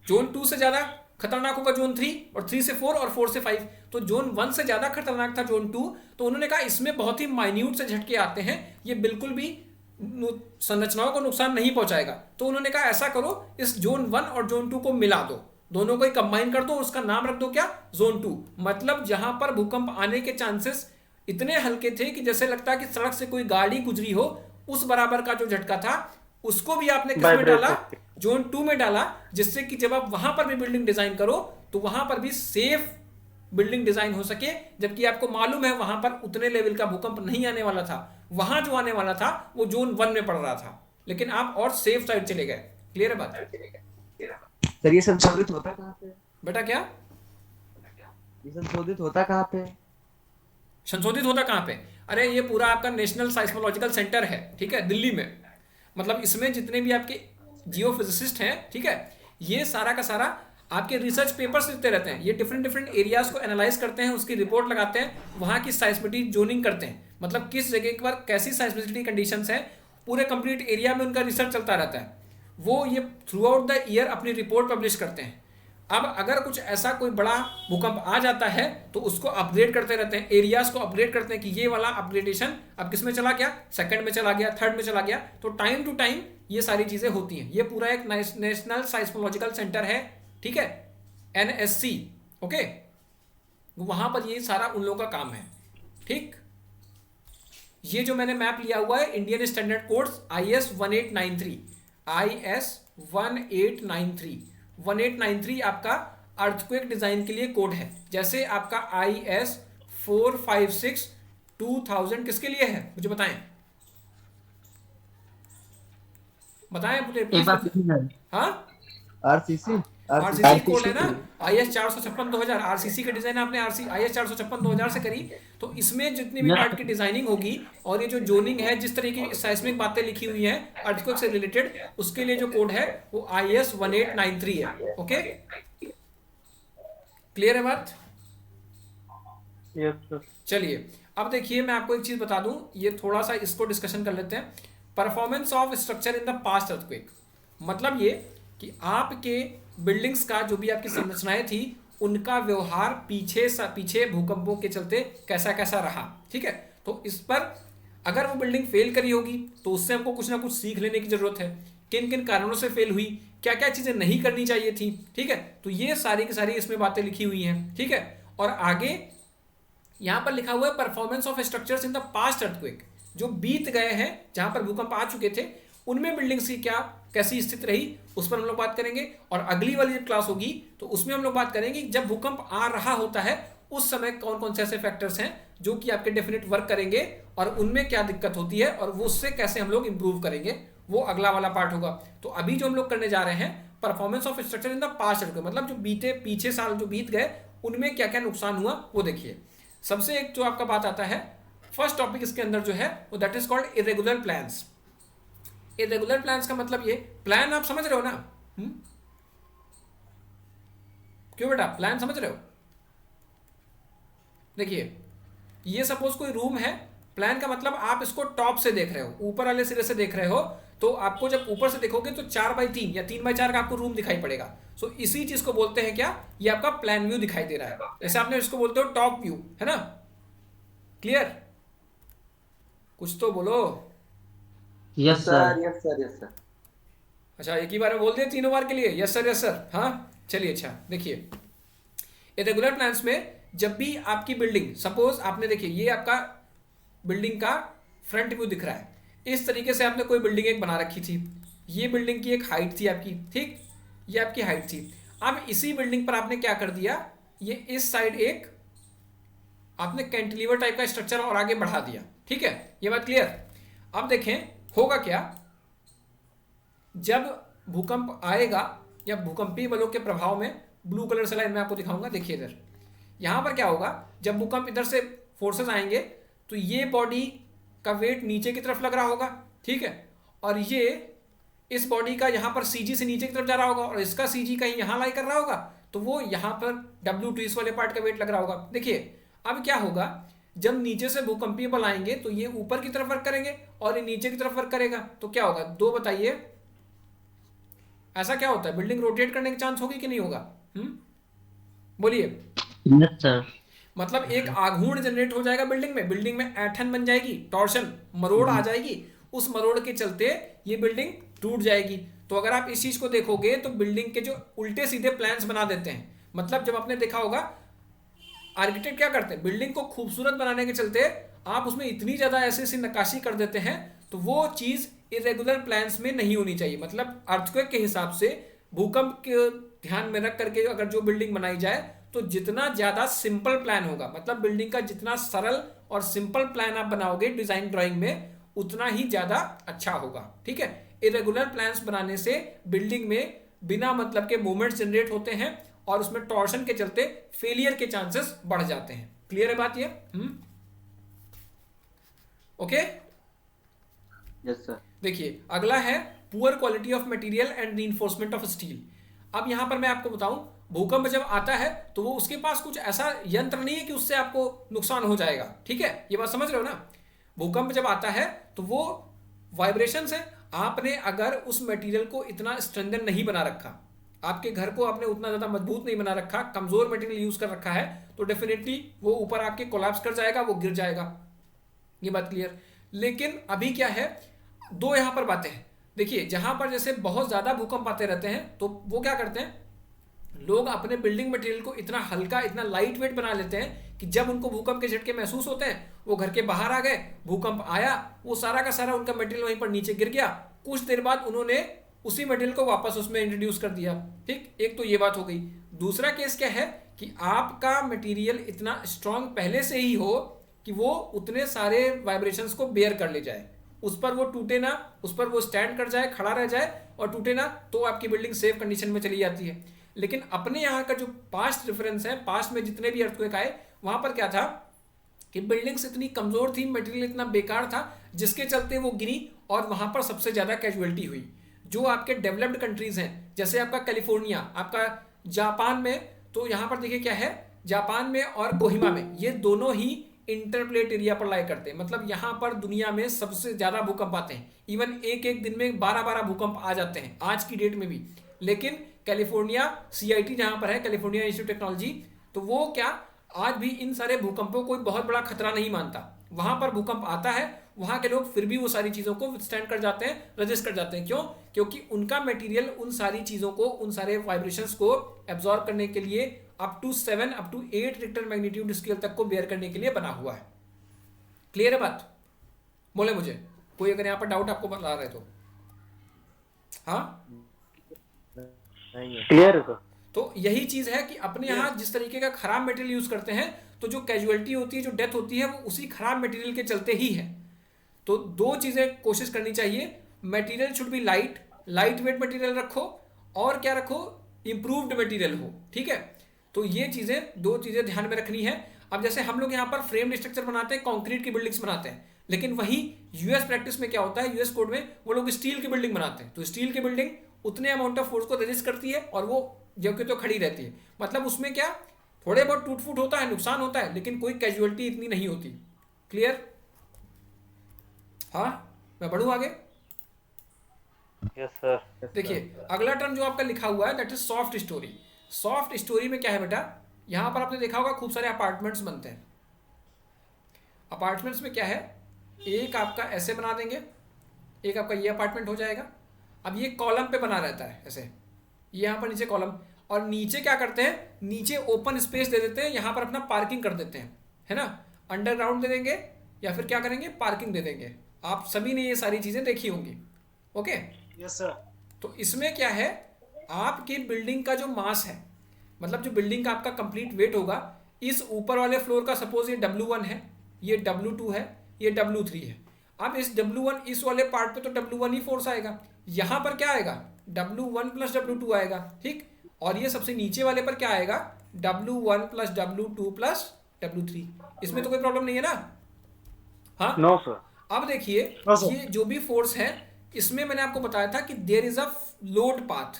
जोन 2 से ज्यादा खतरनाक होगा जोन 3, और 3 से 4 और 4 से 5। तो जोन 1 से ज्यादा खतरनाक था जोन 2। तो उन्होंने कहा इसमें बहुत ही माइन्यूट से झटके आते हैं, ये बिल्कुल भी संरचनाओं को नुकसान नहीं पहुंचाएगा। तो उन्होंने कहा ऐसा करो, इस जोन 1 और जोन 2 को मिला दो, दोनों को ही कंबाइन कर दो, उसका नाम रख दो क्या, जोन 2। मतलब जहां पर भूकंप आने के चांसेस इतने हल्के थे कि जैसे लगता है कि सड़क से कोई गाड़ी गुजरी हो, उस बराबर का जो झटका था उसको भी आपने किस में डाला, जोन 2 में डाला, जिससे कि जब आप वहां पर भी बिल्डिंग डिजाइन करो तो वहां पर भी सेफ बिल्डिंग डिजाइन हो सके। जबकि आपको मालूम है वहां पर उतने लेवल का भूकंप नहीं आने वाला था, वहां जो आने वाला था वो जोन 1 में पड़ रहा था, लेकिन आप और सेफ साइड चले गए। क्लियर है बात? सर ये संशोधित होता कहाँ पे बेटा? क्या ये संशोधित होता कहाँ पे? संशोधित होता कहाँ पे? अरे ये पूरा आपका नेशनल साइस्मोलॉजिकल सेंटर है, ठीक है, दिल्ली में। मतलब इसमें जितने भी आपके जियोफिजिसिस्ट हैं, ठीक है, ये सारा का सारा आपके रिसर्च पेपर्स लिखते रहते हैं, ये डिफरेंट एरियाज को एनालाइज करते हैं, उसकी रिपोर्ट लगाते हैं, वहाँ की साइस्मिसिटी जोनिंग करते हैं, मतलब किस जगह पर कैसी साइस्मिसिटी कंडीशंस है, पूरे कंप्लीट एरिया में उनका रिसर्च चलता रहता है। वो ये थ्रू आउट द ईयर अपनी रिपोर्ट पब्लिश करते हैं। अब अगर कुछ ऐसा कोई बड़ा भूकंप आ जाता है तो उसको अपग्रेड करते रहते हैं, एरियाज को अपग्रेड करते हैं कि ये वाला अपग्रेडेशन अब किस में चला गया, सेकंड में चला गया, थर्ड में चला गया। तो टाइम टू टाइम ये सारी चीजें होती हैं। ये पूरा एक नेशनल साइस्मोलॉजिकल सेंटर है, ठीक है, NSC, ओके, वहां पर ये सारा उन लोगों का काम है। ठीक, ये जो मैंने मैप लिया हुआ है Indian standard codes IS 1893, IS 1893 आपका अर्थक्वेक डिजाइन के लिए कोड है। जैसे आपका IS 456 2000 किसके लिए है मुझे बताएं, बताएं मुझे। हाँ, RCC आरसीसी कोड है ना, IS 456-2000 आरसीसी की डिजाइन आपने IS 456-2000 से करी, तो इसमें जितनी भी पार्ट की डिजाइनिंग होगी और ये जो जोनिंग है, जिस तरह की साइस्मिक बातें लिखी हुई हैं अर्थक्वेक से रिलेटेड, उसके लिए जो कोड है वो IS 1893 है। ओके, क्लियर है बात? Yes sir. चलिए अब देखिए, मैं आपको एक चीज बता दूं, ये थोड़ा सा इसको डिस्कशन कर लेते हैं। Performance of structure in the past earthquake, मतलब ये कि आपके बिल्डिंग्स का जो भी आपकी संरचनाएं थी उनका व्यवहार पीछे भूकंपों के चलते कैसा कैसा रहा। ठीक है, तो इस पर अगर वो बिल्डिंग फेल करी होगी तो उससे हमको कुछ ना कुछ सीख लेने की जरूरत है, किन किन कारणों से फेल हुई, क्या क्या चीजें नहीं करनी चाहिए थी। ठीक है, तो ये सारी की सारी इसमें बातें लिखी हुई हैं। ठीक है, और आगे यहां पर लिखा हुआ है performance of structures in the past earthquake, जो बीत गए हैं, जहां पर भूकंप आ चुके थे, उनमें बिल्डिंग्स की कैसी स्थिति रही, उस पर हम लोग बात करेंगे। और अगली वाली जब क्लास होगी तो उसमें हम लोग बात करेंगे जब भूकंप आ रहा होता है उस समय कौन कौन से ऐसे फैक्टर्स हैं जो कि आपके डेफिनेट वर्क करेंगे और उनमें क्या दिक्कत होती है और वो उससे कैसे हम लोग इंप्रूव करेंगे, वो अगला वाला पार्ट होगा। तो अभी जो हम लोग करने जा रहे हैं performance of structure in the past earthquake, मतलब जो पीछे साल जो बीत गए उनमें क्या क्या नुकसान हुआ वो देखिए। सबसे एक जो आपका बात आता है, फर्स्ट टॉपिक इसके अंदर जो है वो that is called irregular plans. Irregular plans का मतलब ये, प्लान आप समझ रहे हो ना? क्यों बेटा, प्लान समझ रहे हो? देखिए, ये सपोज कोई रूम है, प्लान का मतलब आप इसको टॉप से देख रहे हो, ऊपर वाले सिरे से देख रहे हो, तो आपको जब ऊपर से देखोगे तो 4x3 या 3x4 का आपको रूम दिखाई पड़ेगा। सो इसी चीज को बोलते हैं क्या, ये आपका प्लान व्यू दिखाई दे रहा है। जैसे आपने इसको बोलते हो टॉप व्यू, है ना? क्लियर? कुछ तो बोलो। Yes sir. Yes sir, yes sir. अच्छा, एक ही बार में बोल दिया तीनों बार के लिए यस सर यस सर? हाँ, चलिए। अच्छा देखिए, इरेगुलर प्लान्स में जब भी आपकी बिल्डिंग, सपोज आपने देखिए ये आपका बिल्डिंग का फ्रंट व्यू दिख रहा है, इस तरीके से आपने कोई बिल्डिंग एक बना रखी थी, ये बिल्डिंग की एक हाइट थी आपकी, ठीक, ये आपकी हाइट थी। अब इसी बिल्डिंग पर आपने क्या कर दिया, ये इस साइड एक आपने कैंटिलीवर टाइप का स्ट्रक्चर और आगे बढ़ा दिया। ठीक है, ये बात क्लियर? अब देखें होगा क्या, जब भूकंप आएगा या भूकंपीय बलों के प्रभाव में, ब्लू कलर से लाइन में आपको दिखाऊंगा, देखिए इधर, यहां पर क्या होगा, जब भूकंप इधर से फोर्सेस आएंगे तो ये बॉडी का वेट नीचे की तरफ लग रहा होगा, ठीक है, और ये इस बॉडी का यहां पर सीजी से नीचे की तरफ जा रहा होगा और इसका सीजी कहीं यहां लाई कर रहा होगा, तो वो यहां पर W2 इस वाले पार्ट का वेट लग रहा होगा। देखिए अब क्या होगा, जब नीचे से भूकंपीय बल आएंगे तो ये ऊपर की तरफ वर्क करेंगे और ये नीचे की तरफ वर्क करेगा, तो क्या होगा, दो बताइए, ऐसा क्या होता है, बिल्डिंग रोटेट करने की चांस होगी कि नहीं होगा? बोलिए। Yes sir. मतलब एक आघूर्ण जनरेट हो जाएगा बिल्डिंग में ऐंठन बन जाएगी, टॉर्शन, मरोड़ आ जाएगी, उस मरोड़ के चलते ये बिल्डिंग टूट जाएगी। तो अगर आप इस चीज को देखोगे तो बिल्डिंग के जो उल्टे सीधे प्लान्स बना देते हैं, मतलब जब आपने देखा होगा आर्किटेक्ट क्या करते हैं, बिल्डिंग को खूबसूरत बनाने के चलते आप उसमें इतनी ज्यादा ऐसी नक्काशी कर देते हैं, तो वो चीज इरेगुलर प्लान्स में नहीं होनी चाहिए। मतलब अर्थक्वेक के हिसाब से भूकंप के ध्यान में रख करके अगर जो बिल्डिंग बनाई जाए तो जितना ज्यादा सिंपल प्लान होगा, मतलब बिल्डिंग का जितना सरल और सिंपल प्लान आप बनाओगे डिजाइन ड्राइंग में, उतना ही ज्यादा अच्छा होगा। ठीक है, इरेगुलर प्लान्स बनाने से बिल्डिंग में बिना मतलब के मूवमेंट्स जनरेट होते हैं और उसमें टॉर्शन के चलते फेलियर के चांसेस बढ़ जाते हैं। क्लियर है बात ये? Okay, yes sir. देखिए अगला है poor quality of material and reinforcement of steel. अब यहां पर मैं आपको बताऊं, भूकंप जब आता है तो वो उसके पास कुछ ऐसा यंत्र नहीं है कि उससे आपको नुकसान हो जाएगा। ठीक है, ये बात समझ रहे हो ना? भूकंप जब आता है तो वो वाइब्रेशंस है, आपने अगर उस मटेरियल को इतना स्ट्रेंथन नहीं बना रखा, आपके घर को आपने उतना ज्यादा मजबूत नहीं बना रखा, कमजोर मटेरियल यूज कर रखा है, तो डेफिनेटली वो ऊपर आके कोलैप्स कर जाएगा, वो गिर जाएगा। ये बात क्लियर? लेकिन अभी क्या है, दो यहां पर बातें हैं। देखिए जहां पर जैसे बहुत ज्यादा भूकंप आते रहते हैं तो वो क्या करते हैं, लोग अपने बिल्डिंग मटेरियल को इतना हल्का, इतना लाइट वेट बना लेते हैं कि जब उनको भूकंप के झटके महसूस होते हैं, वो घर के बाहर आ गए, भूकंप आया, वो सारा का सारा उनका मटेरियल वहीं पर नीचे गिर गया, कुछ देर बाद उन्होंने उसी मटेरियल को वापस उसमें इंट्रोड्यूस कर दिया। ठीक, एक तो ये बात हो गई। दूसरा केस क्या है कि आपका मटेरियल इतना स्ट्रांग पहले से ही हो कि वो उतने सारे वाइब्रेशंस को बेयर कर ले जाए, उस पर वो टूटे ना, उस पर वो स्टैंड कर जाए, खड़ा रह जाए और टूटे ना, तो आपकी बिल्डिंग सेफ कंडीशन में चली जाती है। लेकिन अपने यहाँ का जो पास्ट रेफरेंस है, पास्ट में जितने भी अर्थक्वेक आए वहां पर क्या था कि बिल्डिंग्स इतनी कमजोर थी, मटेरियल इतना बेकार था, जिसके चलते वो गिरी और वहां पर सबसे ज्यादा कैजुअलिटी हुई। जो आपके डेवलप्ड कंट्रीज हैं, जैसे आपका कैलिफोर्निया, आपका जापान में, तो यहाँ पर देखिए क्या है, जापान में और कोहिमा में, ये दोनों ही इंटरप्लेट एरिया पर लाई करते हैं। मतलब यहाँ पर दुनिया में सबसे ज्यादा भूकंप आते हैं। इवन एक एक दिन में 12-12 भूकंप आ जाते हैं आज की डेट में भी। लेकिन कैलिफोर्निया CIT जहां पर है, कैलिफोर्निया इंस्टीट्यूट टेक्नोलॉजी, तो वो क्या आज भी इन सारे भूकंपों को कोई बहुत बड़ा खतरा नहीं मानता। वहां पर भूकंप आता है, वहां के लोग फिर भी वो सारी चीजों को विथस्टैंड कर जाते हैं, रजिस्ट कर जाते हैं। क्यों? क्योंकि उनका मटेरियल उन सारी चीजों को, उन सारे वाइब्रेशंस को एब्जॉर्ब करने के लिए up to 8 Richter magnitude scale तक को बेयर करने के लिए बना हुआ है। क्लियर है बात? बोले मुझे कोई अगर यहाँ पर डाउट आपको बता रहे तो। हाँ, क्लियर है सर। तो यही चीज है कि अपने यहाँ जिस तरीके का खराब मटेरियल यूज करते हैं, तो जो कैजुअलिटी होती है, जो डेथ होती है, वो उसी खराब मटेरियल के चलते ही है। तो दो चीजें कोशिश करनी चाहिए, material should be light weight material रखो, और क्या रखो, इंप्रूव्ड मटेरियल हो। ठीक है, तो ये चीजें, दो चीजें ध्यान में रखनी है। अब जैसे हम लोग यहाँ पर फ्रेम स्ट्रक्चर बनाते हैं, कंक्रीट की बिल्डिंग्स बनाते हैं, लेकिन वही यूएस प्रैक्टिस में क्या होता है, यूएस कोड में वो लोग स्टील की बिल्डिंग बनाते हैं। तो स्टील की बिल्डिंग उतने अमाउंट ऑफ फोर्स को रेजिस्ट करती है और वो जो कि तो खड़ी रहती है। मतलब उसमें क्या, थोड़े बहुत टूट फूट होता है, नुकसान होता है, लेकिन कोई कैजुअलिटी इतनी नहीं होती। क्लियर? हाँ, मैं बढ़ूँ आगे? Yes sir. देखिए अगला टर्म जो आपका लिखा हुआ है, that is soft story. Soft story में क्या है बेटा, यहां पर आपने देखा होगा खूब सारे अपार्टमेंट्स बनते हैं। अपार्टमेंट्स में क्या है, एक आपका ऐसे बना देंगे, एक आपका ये अपार्टमेंट हो जाएगा। अब ये कॉलम पे बना रहता है ऐसे, ये यहाँ पर नीचे कॉलम, और नीचे क्या करते हैं, नीचे ओपन स्पेस दे देते हैं, यहाँ पर अपना पार्किंग कर देते हैं, है ना। अंडरग्राउंड दे देंगे या फिर क्या करेंगे, पार्किंग दे देंगे। आप सभी ने ये सारी चीजें देखी होंगी। Okay, yes sir. तो इसमें क्या है, आपकी बिल्डिंग का जो मास है, मतलब जो बिल्डिंग का आपका कंप्लीट वेट होगा, इस ऊपर वाले फ्लोर का सपोज ये W1 है, ये W2 है, ये W3 है। अब इस W1 इस वाले पार्ट पे तो W1 ही फोर्स आएगा, यहां पर क्या आएगा, W1 + W2 आएगा। ठीक, और ये सबसे नीचे वाले पर क्या आएगा, W1 + W2 + W3। इसमें तो कोई प्रॉब्लम नहीं है ना? हाँ, नो सर। अब देखिए ये जो भी फोर्स है, इसमें मैंने आपको बताया था कि there is a load path.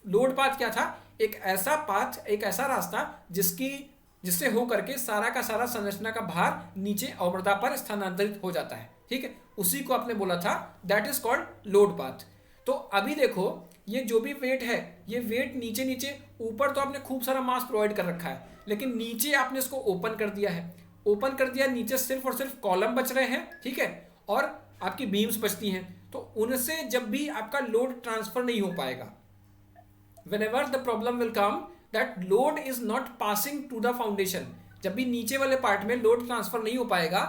Load path क्या था, एक ऐसा पाथ, एक ऐसा रास्ता जिससे हो करके सारा का सारा संरचना का भार नीचे अवमृदा पर स्थानांतरित हो जाता है। ठीक है, उसी को आपने बोला था, that is called load path. तो अभी देखो ये जो भी वेट है, ये वेट नीचे नीचे, ऊपर तो आपने खूब सारा मास प्रोवाइड कर रखा है, लेकिन नीचे आपने इसको ओपन कर दिया है। ओपन कर दिया, नीचे सिर्फ और सिर्फ कॉलम बच रहे हैं। ठीक है, और आपकी बीम्स बचती हैं, तो उनसे जब भी आपका लोड ट्रांसफर नहीं हो पाएगा, whenever the problem will come that load is not passing to the foundation, जब भी नीचे वाले पार्ट में लोड ट्रांसफर नहीं हो पाएगा,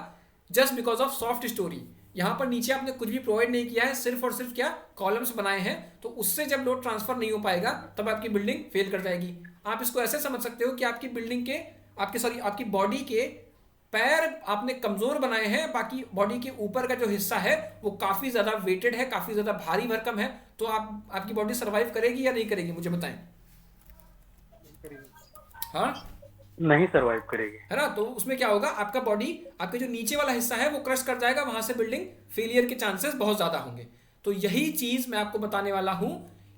just because of soft story. यहां पर नीचे आपने कुछ भी प्रोवाइड नहीं किया है, सिर्फ और सिर्फ क्या, कॉलम्स बनाए हैं, तो उससे जब लोड ट्रांसफर नहीं हो पाएगा तब आपकी बिल्डिंग फेल कर जाएगी। आप इसको ऐसे समझ सकते हो कि आपकी बिल्डिंग के, आपकी बॉडी के पैर आपने कमजोर बनाए हैं, बाकी बॉडी के ऊपर का जो हिस्सा है वो काफी ज्यादा वेटेड है, काफी ज्यादा भारी भरकम है। तो आपकी बॉडी सर्वाइव करेगी या नहीं करेगी, मुझे बताएं। हाँ, नहीं सर्वाइव करेगी, है ना। तो उसमें क्या होगा, आपका बॉडी, आपके जो नीचे वाला हिस्सा है वो क्रश कर जाएगा, वहां से बिल्डिंग फेलियर के चांसेस बहुत ज्यादा होंगे। तो यही चीज मैं आपको बताने वाला हूं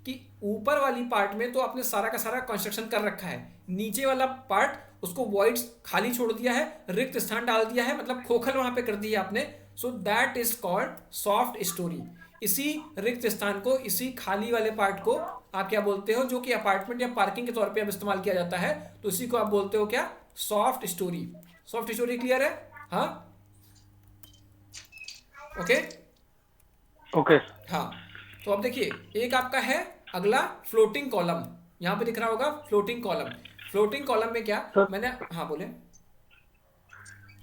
कि ऊपर वाली पार्ट में तो आपने सारा का सारा कंस्ट्रक्शन कर रखा है, नीचे वाला पार्ट उसको वॉइड्स खाली छोड़ दिया है, रिक्त स्थान डाल दिया है, मतलब खोखल वहां पे कर दी है आपने। So that is called soft story. इसी रिक्त स्थान को, इसी खाली वाले पार्ट को आप क्या बोलते हो, जो कि अपार्टमेंट या पार्किंग के तौर पे अब इस्तेमाल किया जाता है, तो इसी को आप बोलते हो क्या, soft story. Soft story clear है? हाँ, ओके ओके। हाँ, तो अब देखिए एक आपका है अगला फ्लोटिंग कॉलम, यहां पे दिख रहा होगा फ्लोटिंग कॉलम। फ्लोटिंग कॉलम में क्या, मैंने, हाँ बोले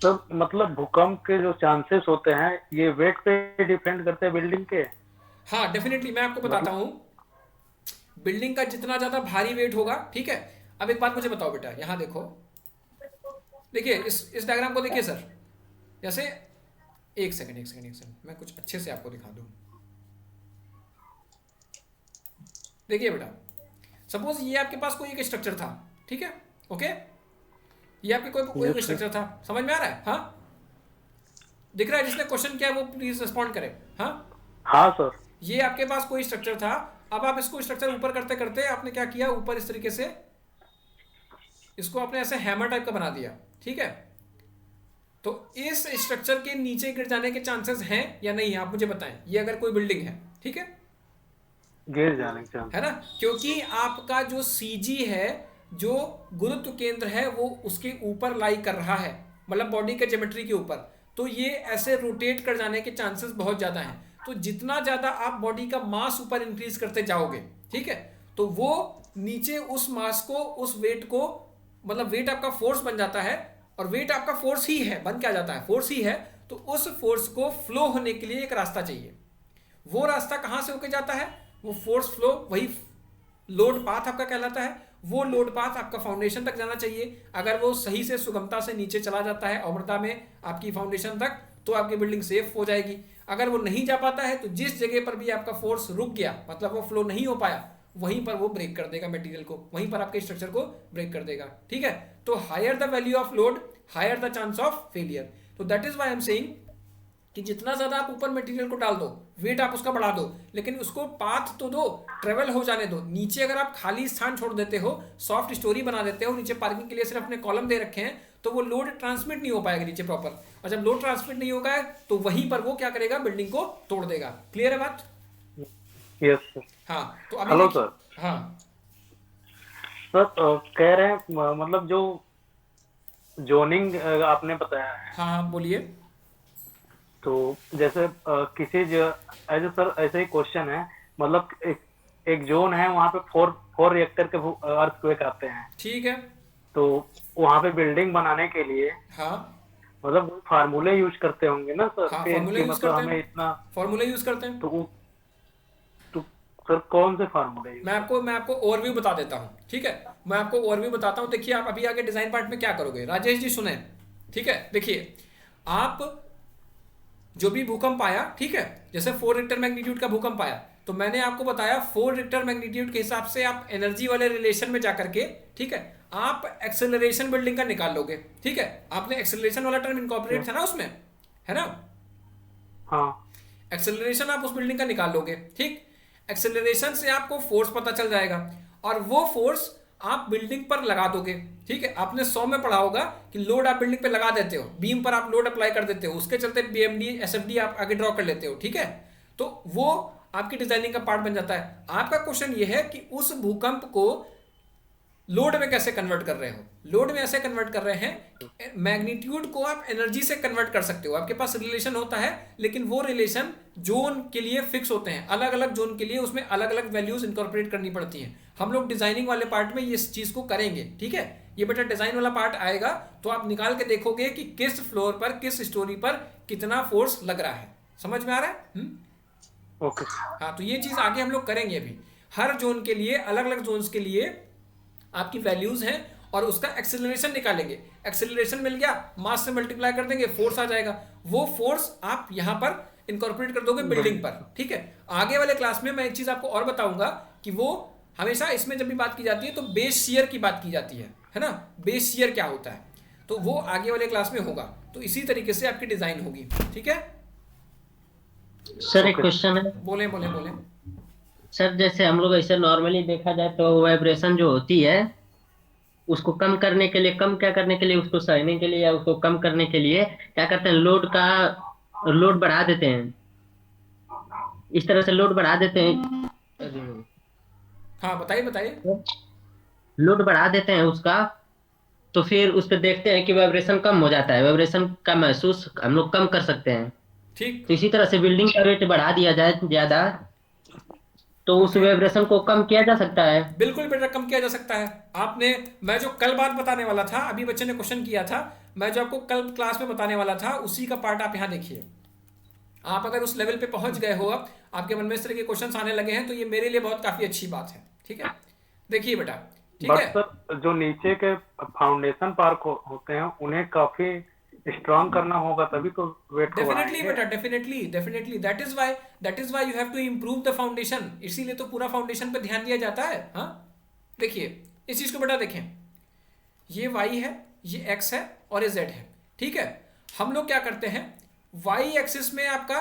सर, मतलब भूकंप के जो चांसेस होते हैं ये वेट पे डिपेंड करते हैं बिल्डिंग के। हाँ डेफिनेटली, मैं आपको बताता हूँ, बिल्डिंग का जितना ज्यादा भारी वेट होगा। ठीक है, अब एक बात मुझे बताओ बेटा, यहाँ देखो, देखिए इस डायग्राम को देखिए सर, जैसे एक सेकंड मैं कुछ अच्छे से आपको दिखा दूं। देखिए बेटा, सपोज ये आपके पास कोई एक स्ट्रक्चर था, ठीक है, ओके, ये आपके कोई एक स्ट्रक्चर था, समझ में आ रहा है? हाँ, दिख रहा है? जिसने क्वेश्चन किया वो प्लीज रिस्पॉन्ड करे। हाँ हाँ सर। ये आपके पास कोई स्ट्रक्चर था, अब आप इसको स्ट्रक्चर ऊपर करते करते आपने क्या किया, ऊपर इस तरीके से इसको आपने ऐसे हैमर टाइप का बना दिया, ठीक है। तो इस स्ट्रक्चर के नीचे गिर जाने के चांसेस हैं या नहीं है, आप मुझे बताएं। ये अगर कोई बिल्डिंग है, ठीक है, गिर जाने के चांस है ना, क्योंकि आपका जो सीजी है, जो गुरुत्व केंद्र है, वो उसके ऊपर लाई कर रहा है, मतलब बॉडी के ज्योमेट्री के ऊपर, तो ये ऐसे रोटेट कर जाने के चांसेस बहुत ज़्यादा हैं। तो जितना ज़्यादा आप बॉडी का मास ऊपर इंक्रीज करते जाओगे, ठीक है, तो वो नीचे उस मास को, उस वेट को, मतलब वेट आपका फोर्स बन जाता है, और वेट आपका फोर्स ही है, बन क्या जाता है, फोर्स ही है। तो उस फोर्स को फ्लो होने के लिए एक रास्ता चाहिए। वो रास्ता कहाँ से होके जाता है, वो फोर्स फ्लो, वही लोड पाथ आपका कहलाता है। वो लोड पाथ आपका फाउंडेशन तक जाना चाहिए। अगर वो सही से सुगमता से नीचे चला जाता है अमृता में आपकी फाउंडेशन तक, तो आपकी बिल्डिंग सेफ हो जाएगी। अगर वो नहीं जा पाता है, तो जिस जगह पर भी आपका फोर्स रुक गया, मतलब वो फ्लो नहीं हो पाया, वहीं पर वो ब्रेक कर देगा मटेरियल को, वहीं पर आपके स्ट्रक्चर को ब्रेक कर देगा, ठीक है। तो higher the value of load, higher the chance of failure. तो that is why I am saying कि जितना ज़्यादा आप ऊपर मटेरियल को डाल दो, वेट आप उसका बढ़ा दो, लेकिन उसको पाथ तो दो, ट्रेवल हो जाने दो। नीचे अगर आप खाली स्थान छोड़ देते हो, सॉफ्ट स्टोरी बना देते हो, नीचे पार्किंग के लिए सिर्फ अपने कॉलम दे रखे हैं, तो वो लोड ट्रांसमिट नहीं हो पाएगा नीचे प्रॉपर। और जब लोड ट्रांसमिट नहीं होगा तो वहीं पर वो क्या करेगा, बिल्डिंग को तोड़ देगा। क्लियर है बात? Yes sir. हाँ, तो अभी हेलो सर। हाँ सर कह रहे हैं मतलब जो जोनिंग आपने बताया है, हाँ हाँ बोलिए। तो जैसे किसी ऐसे सर ऐसे ही क्वेश्चन है, मतलब एक जोन है, वहाँ पे फोर रिएक्टर के अर्थक्वेक आते हैं, ठीक है, तो वहाँ पे बिल्डिंग बनाने के लिए हाँ मतलब फार्मूले यूज करते होंगे ना सर? हाँ, कि फार्मूले यूज मतलब करते हमें हैं, इतना फॉर्मूला यूज करते हैं। तो सर कौन से फार्मूले यूज? मैं आपको ओवरव्यू बता देता हूँ, ठीक है, मैं आपको ओवरव्यू बताता हूँ। देखिए आप अभी आगे डिजाइन पार्ट में क्या करोगे, राजेश जी सुने, ठीक है। देखिए आप जो भी भूकंप आया, ठीक है, जैसे 4 रिक्टर मैग्नीट्यूड का भूकंप आया, तो मैंने आपको बताया 4 रिक्टर मैग्नीट्यूड के हिसाब से आप एनर्जी वाले रिलेशन में जाकर के, ठीक है, आप एक्सेलरेशन बिल्डिंग का निकाल लोगे, ठीक है। आपने एक्सेलरेशन वाला टर्म इनकॉर्पोरेट था ना उसमें, है ना? हाँ, एक्सेलरेशन आप उस बिल्डिंग का निकाल लोगे, ठीक। एक्सेलरेशन से आपको फोर्स पता चल जाएगा, और वो फोर्स आप बिल्डिंग पर लगा दोगे, ठीक है। आपने 100 में पढ़ा होगा कि लोड आप बिल्डिंग पे लगा देते हो, बीम पर आप लोड अप्लाई कर देते हो, उसके चलते बीएमडी एसएफडी आप आगे ड्रॉ कर लेते हो, ठीक है। तो वो आपकी डिजाइनिंग का पार्ट बन जाता है। आपका क्वेश्चन ये है कि उस भूकंप को लोड में कैसे कन्वर्ट कर रहे हो। लोड में ऐसे कन्वर्ट कर रहे हैं, मैग्नीट्यूड को आप एनर्जी से कन्वर्ट कर सकते हो। आपके पास रिलेशन होता है, लेकिन वो रिलेशन जोन के लिए फिक्स होते हैं, अलग अलग जोन के लिए उसमें अलग अलग वैल्यूज इंकॉर्पोरेट करनी पड़ती हैं। हम लोग डिजाइनिंग वाले पार्ट में इस चीज को करेंगे, ठीक है। ये बेटा डिजाइन वाला पार्ट आएगा तो आप निकाल के देखोगे कि किस फ्लोर पर, किस स्टोरी पर कितना फोर्स लग रहा है। समझ में आ रहा है? ओके। हाँ, तो ये चीज आगे हम लोग करेंगे। अभी हर जोन के लिए, अलग अलग जोन्स के लिए आपकी वैल्यूज हैं, और उसका एक्सेलरेशन निकालेंगे। एक्सेलरेशन मिल गया, मास से मल्टीप्लाई कर देंगे, फोर्स आ जाएगा। वो फोर्स आप यहाँ पर इनकॉर्पोरेट कर दोगे बिल्डिंग पर, ठीक है। आगे वाले क्लास में मैं एक चीज आपको और बताऊंगा कि वो हमेशा इसमें जब भी बात की जाती है तो बेस शियर की बात की जाती है ना। बेस शियर क्या होता है, तो वो आगे वाले क्लास में होगा। तो इसी तरीके से आपकी डिजाइन होगी, ठीक है। सर एक क्वेश्चन है। बोले बोले बोले। सर जैसे हम लोग ऐसे नॉर्मली देखा जाए तो वाइब्रेशन जो होती है उसको कम करने के लिए, कम क्या करने के लिए, उसको सहने के लिए या उसको कम करने के लिए क्या करते हैं, लोड बढ़ा देते हैं। इस तरह से लोड बढ़ा देते हैं। हाँ बताइए बताइए। लोड बढ़ा देते हैं उसका, तो फिर उस पर देखते हैं कि वाइब्रेशन कम हो जाता है, वाइब्रेशन का महसूस हम लोग कम कर सकते हैं। ठीक। तो इसी तरह से बिल्डिंग का रेट बढ़ा दिया जाए ज्यादा, तो उस वाइब्रेशन को कम किया जा सकता है। बिल्कुल बेटा, कम किया जा सकता है। आपने, मैं जो कल बात बताने वाला था, अभी बच्चे ने क्वेश्चन किया था, मैं जो आपको कल क्लास में बताने वाला था उसी का पार्ट आप यहाँ देखिए। आप अगर उस लेवल पे पहुंच गए हो, अब आपके मन में इस तरह के क्वेश्चन आने लगे हैं, तो ये मेरे लिए बहुत काफी अच्छी बात है, ठीक है। देखिए बेटा, ठीक है। सर जो नीचे के फाउंडेशन पार्क होते हैं उन्हें काफी स्ट्रांग करना होगा, तभी तो वेट को डेफिनेटली बेटा, definitely that is why you have to improve the foundation. इसीलिए तो पूरा फाउंडेशन पे ध्यान दिया जाता है। हाँ, देखिए इस चीज को बेटा देखें, ये y है, ये x है और ये z है, ठीक है। हम लोग क्या करते हैं, y एक्सिस में आपका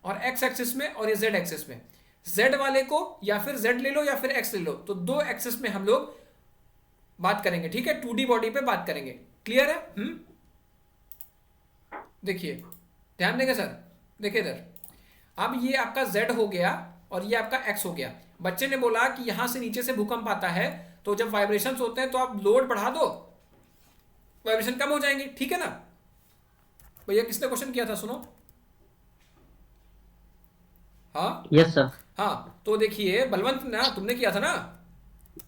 और x एक्सिस में और ये z एक्सिस में, z वाले को या फिर z ले लो या फिर x ले लो, तो दो एक्सिस में हम लोग बात करेंगे, ठीक है, 2D बॉडी पे बात करेंगे। क्लियर है? देखिए ध्यान देंगे सर, देखिए इधर, अब ये आपका z हो गया और ये आपका x हो गया। बच्चे ने बोला कि यहां से नीचे से भूकंप आता है, तो जब वाइब्रेशन होते हैं तो आप लोड बढ़ा दो, वाइब्रेशन कम हो जाएंगे, ठीक है ना भैया? किसने क्वेश्चन किया था, सुनो। हाँ यस सर। हाँ, तो देखिए बलवंत ना, तुमने किया था ना?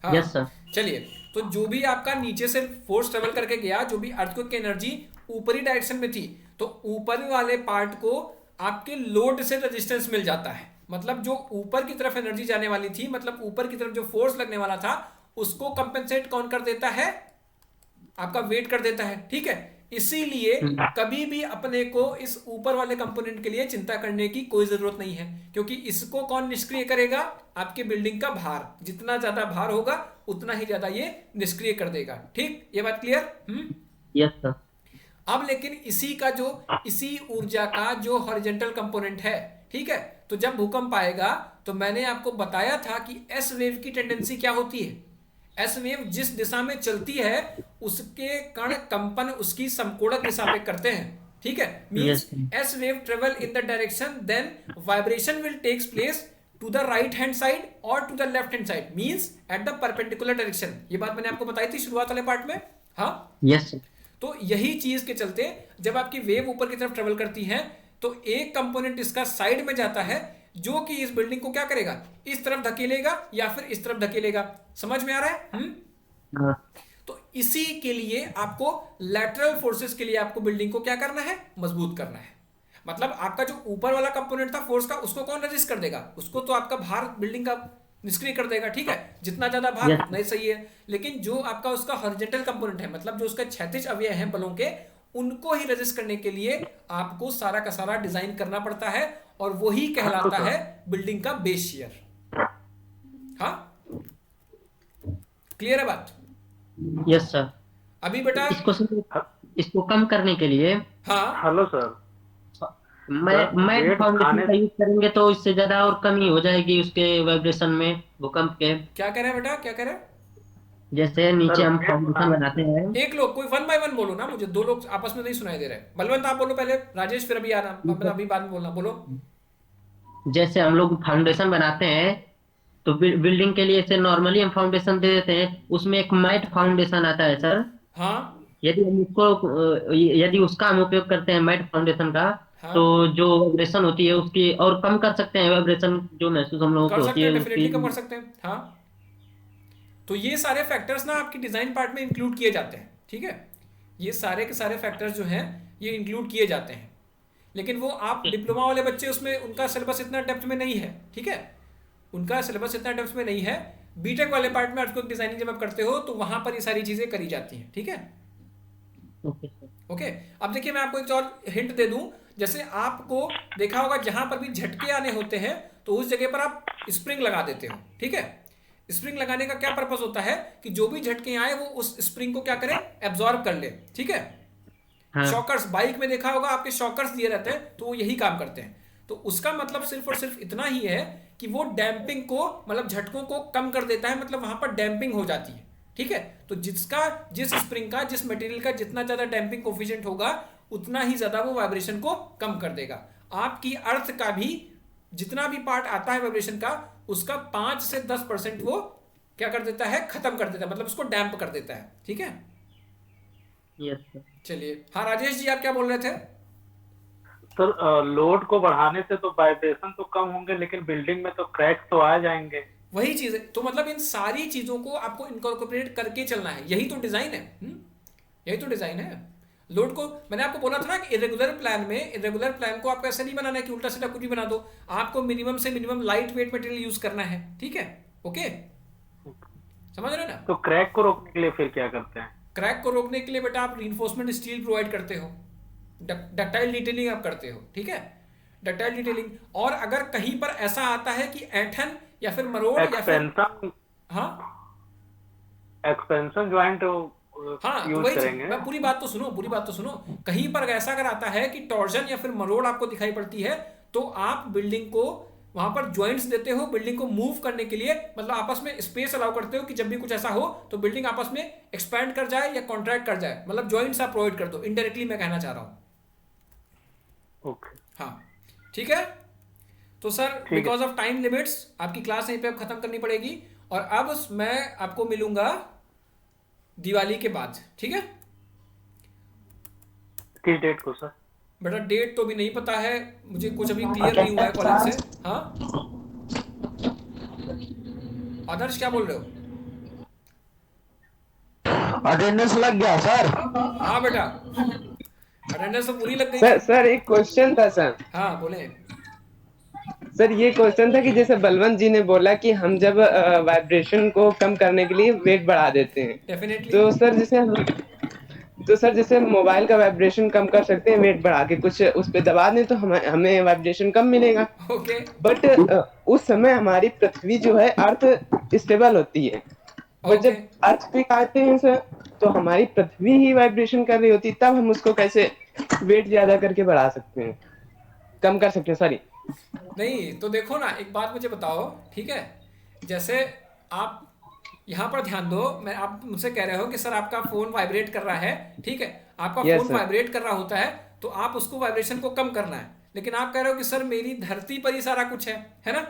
हाँ यस सर। चलिए, तो जो भी आपका नीचे से फोर्स ट्रेवल करके गया, जो भी अर्थक्वेक की एनर्जी ऊपरी डायरेक्शन में थी, तो ऊपर वाले पार्ट को आपके लोड से रेजिस्टेंस मिल जाता है। मतलब जो ऊपर की तरफ एनर्जी जाने वाली थी, मतलब ऊपर की तरफ जो फोर्स लगने वाला था, उसको कंपेंसेट कौन कर देता है? आपका वेट कर देता है, ठीक है। इसीलिए कभी भी अपने को इस ऊपर वाले कंपोनेंट के लिए चिंता करने की कोई जरूरत नहीं है, क्योंकि इसको कौन निष्क्रिय करेगा? आपके बिल्डिंग का भार। जितना ज्यादा भार होगा उतना ही ज्यादा ये निष्क्रिय कर देगा, ठीक, ये बात क्लियर? Yes sir. अब लेकिन इसी ऊर्जा का जो हॉरिजॉन्टल कंपोनेंट है, ठीक है, तो जब भूकंप आएगा तो मैंने आपको बताया था कि एस वेव की टेंडेंसी क्या होती है। एस वेव जिस दिशा में चलती है उसके कण कंपन उसकी समकोणक दिशा पे करते हैं, ठीक है। Means S wave travel in the direction, then vibration will takes place to the right hand side और to the left hand side, means at the perpendicular direction. ये बात मैंने आपको बताई थी शुरुआत वाले पार्ट में। हाँ यस। तो यही चीज के चलते जब आपकी वेव ऊपर की तरफ ट्रेवल करती है तो एक कंपोनेंट इसका साइड में जाता है, जो कि इस बिल्डिंग को क्या करेगा? इस तरफ धकेलेगा या फिर इस तरफ धकेलेगा। समझ में आ रहा है? तो इसी के लिए आपको लैटरल फोर्सेस के लिए आपको बिल्डिंग को क्या करना है? मजबूत करना है। मतलब आपका जो ऊपर वाला कंपोनेंट था फोर्स का, उसको कौन रेजिस्ट कर देगा? उसको तो आपका भार बिल्डिंग का निष्क्रिय कर देगा, ठीक है। जितना ज्यादा भार उतना ही सही है। लेकिन जो आपका उसका हॉरिजॉन्टल कंपोनेंट है, मतलब जो उसका क्षैतिज अवयव है बलों के, उनको ही रेजिस्ट करने के लिए आपको सारा का सारा डिजाइन करना पड़ता है, और वही कहलाता है बिल्डिंग का बेस शियर। हाँ क्लियर है बात? Yes sir. अभी बेटा इसको कम करने के लिए, हाँ हेलो सर, मैं फाउंडेशन का यूज करेंगे तो इससे ज्यादा और कमी हो जाएगी उसके वाइब्रेशन में, भूकंप के। क्या कह रहे हैं बेटा, क्या कह रहे हैं? जैसे नीचे हम फाउंडेशन बनाते हैं। एक लोग कोई 1 बाय 1 बोलो ना, मुझे दो लोग आपस में नहीं सुनाई दे रहे। बलवंत आप बोलो पहले, राजेश फिर अभी आना, अभी बाद में बोलना, बोलो। जैसे हम लोग फाउंडेशन बनाते हैं तो बिल्डिंग के लिए से नॉर्मली हम फाउंडेशन दे देते हैं, उसमें एक मैट फाउंडेशन आता है सर। हाँ यदि उसका हम उपयोग करते हैं मैट फाउंडेशन का, हाँ, तो जो वाइब्रेशन होती है उसकी और कम कर सकते हैं, वाइब्रेशन जो महसूस हम लोगों को होती है डेफिनेटली कम कर सकते हैं। हाँ, तो ये सारे फैक्टर्स ना आपकी डिजाइन पार्ट में इंक्लूड किए जाते हैं, ठीक है। ये सारे के सारे फैक्टर्स जो हैं ये इंक्लूड किए जाते हैं, लेकिन वो आप डिप्लोमा वाले बच्चे उसमें उनका सिलेबस इतना डेप्थ में नहीं है, ठीक है। उनका सिलेबस इतना डेप्थ में नहीं है। बीटेक वाले पार्ट में अर्थक्वेक डिजाइनिंग जब आप करते हो तो वहां पर ये सारी चीजें करी जाती हैं, ठीक है। ओके, अब देखिए मैं आपको एक और हिंट दे दूं। जैसे आपको देखा होगा जहां पर भी झटके आने होते हैं तो उस जगह पर आप स्प्रिंग लगा देते हो, ठीक है। स्प्रिंग लगाने का क्या पर्पस होता है कि जो भी झटके आए वो उस स्प्रिंग को क्या करे? एब्जॉर्ब कर ले, ठीक है। शॉकर्स, बाइक में देखा होगा आपके शॉकर्स दिए रहते हैं, तो वो यही काम करते हैं। तो उसका मतलब सिर्फ और सिर्फ इतना ही है कि वो डैम्पिंग को, मतलब झटकों को कम कर देता है, मतलब वहां पर डैम्पिंग हो जाती है, ठीक है। तो जिस स्प्रिंग का, जिस मटेरियल का जितना ज्यादा डैम्पिंग कोफिशिएंट होगा उतना ही ज्यादा वो वाइब्रेशन को कम कर देगा। आपकी अर्थ का भी जितना भी पार्ट आता है वाइब्रेशन का, उसका 5 से 10% वो क्या कर देता है? खत्म कर देता है, मतलब उसको डैम्प कर देता है, ठीक है। यस। चलिए, हाँ राजेश जी आप क्या बोल रहे थे? सर लोड को बढ़ाने से तो वाइब्रेशन तो कम होंगे, लेकिन बिल्डिंग में तो क्रैक तो आ जाएंगे। वही चीज है, तो मतलब इन सारी चीजों को आपको इनकॉर्पोरेट करके चलना है, यही तो डिजाइन है। यही तो डिजाइन है। लोड को मैंने आपको बोला था ना कि इरेगुलर प्लान को आपको ऐसा नहीं बनाना है कि उल्टा सीधा कुछ भी बना दो। आपको मिनिमम से minimum light weight material use करना है, ठीक है। ओके, समझ रहे हो ना? तो क्रैक को रोकने के लिए फिर क्या करते हैं? क्रैक को रोकने के लिए बेटा आप रीइंफोर्समेंट स्टील प्रोवाइड करते हो, डक्टाइल डिटेलिंग आप करते हो, ठीक है। Ductile detailing. और अगर कहीं पर ऐसा आता है कि ऐंठन या फिर मरोड़ या फिर, हाँ एक्सपेंशन ज्वाइंट हाँ, तो यूज वही चीज, करेंगे। मैं पूरी बात तो सुनो, पूरी बात तो सुनो। कहीं पर ऐसा अगर आता है कि टॉर्जन या फिर मरोड़ आपको दिखाई पड़ती है, तो आप बिल्डिंग को वहां पर ज्वाइंट्स देते हो बिल्डिंग को मूव करने के लिए, मतलब आपस में स्पेस अलाउ करते हो कि जब भी कुछ ऐसा हो तो बिल्डिंग आपस में एक्सपैंड कर जाए या कॉन्ट्रैक्ट कर जाए, मतलब ज्वाइंट्स आप प्रोवाइड कर दो। इनडायरेक्टली मैं कहना चाह रहा हूँ। ओके, हाँ, ठीक है। तो सर है। बिकॉज ऑफ टाइम लिमिट्स आपकी क्लास यहीं पे अब खत्म करनी पड़ेगी, और अब मैं आपको मिलूंगा दिवाली के बाद, ठीक है। किस डेट को सर? बेटा डेट तो अभी नहीं पता है मुझे, कुछ अभी क्लियर नहीं हुआ है कॉलेज से। हाँ आदर्श क्या बोल रहे हो? अटेंडेंस लग गया सर। हाँ बेटा, अटेंडेंस तो पूरी लग गई। सर एक क्वेश्चन था सर। हाँ बोले। सर ये क्वेश्चन था कि जैसे बलवंत जी ने बोला कि हम जब वाइब्रेशन को कम करने के लिए वेट बढ़ा देते हैं, डेफिनेटली। तो सर जैसे मोबाइल का वाइब्रेशन कम कर सकते हैं वेट बढ़ा के, कुछ उस पे दबा दें तो हमें वाइब्रेशन कम मिलेगा। ओके। बट उस समय हमारी पृथ्वी जो है अर्थ स्टेबल होती है, बट ओके। जब अर्थ पे आते हैं सर तो हमारी पृथ्वी ही वाइब्रेशन कर रही होती है, तब हम उसको कैसे वेट ज्यादा करके बढ़ा सकते हैं, कम कर सकते हैं, सॉरी। नहीं तो देखो ना, एक बात मुझे बताओ, ठीक है। जैसे आप यहाँ पर ध्यान दो, मैं आप मुझसे कह रहे हो कि सर आपका फोन वाइब्रेट कर रहा है, ठीक है। आपका Yes, फोन sir. वाइब्रेट कर रहा होता है तो आप उसको वाइब्रेशन को कम करना है, लेकिन आप कह रहे हो कि सर मेरी धरती पर ही सारा कुछ है ना।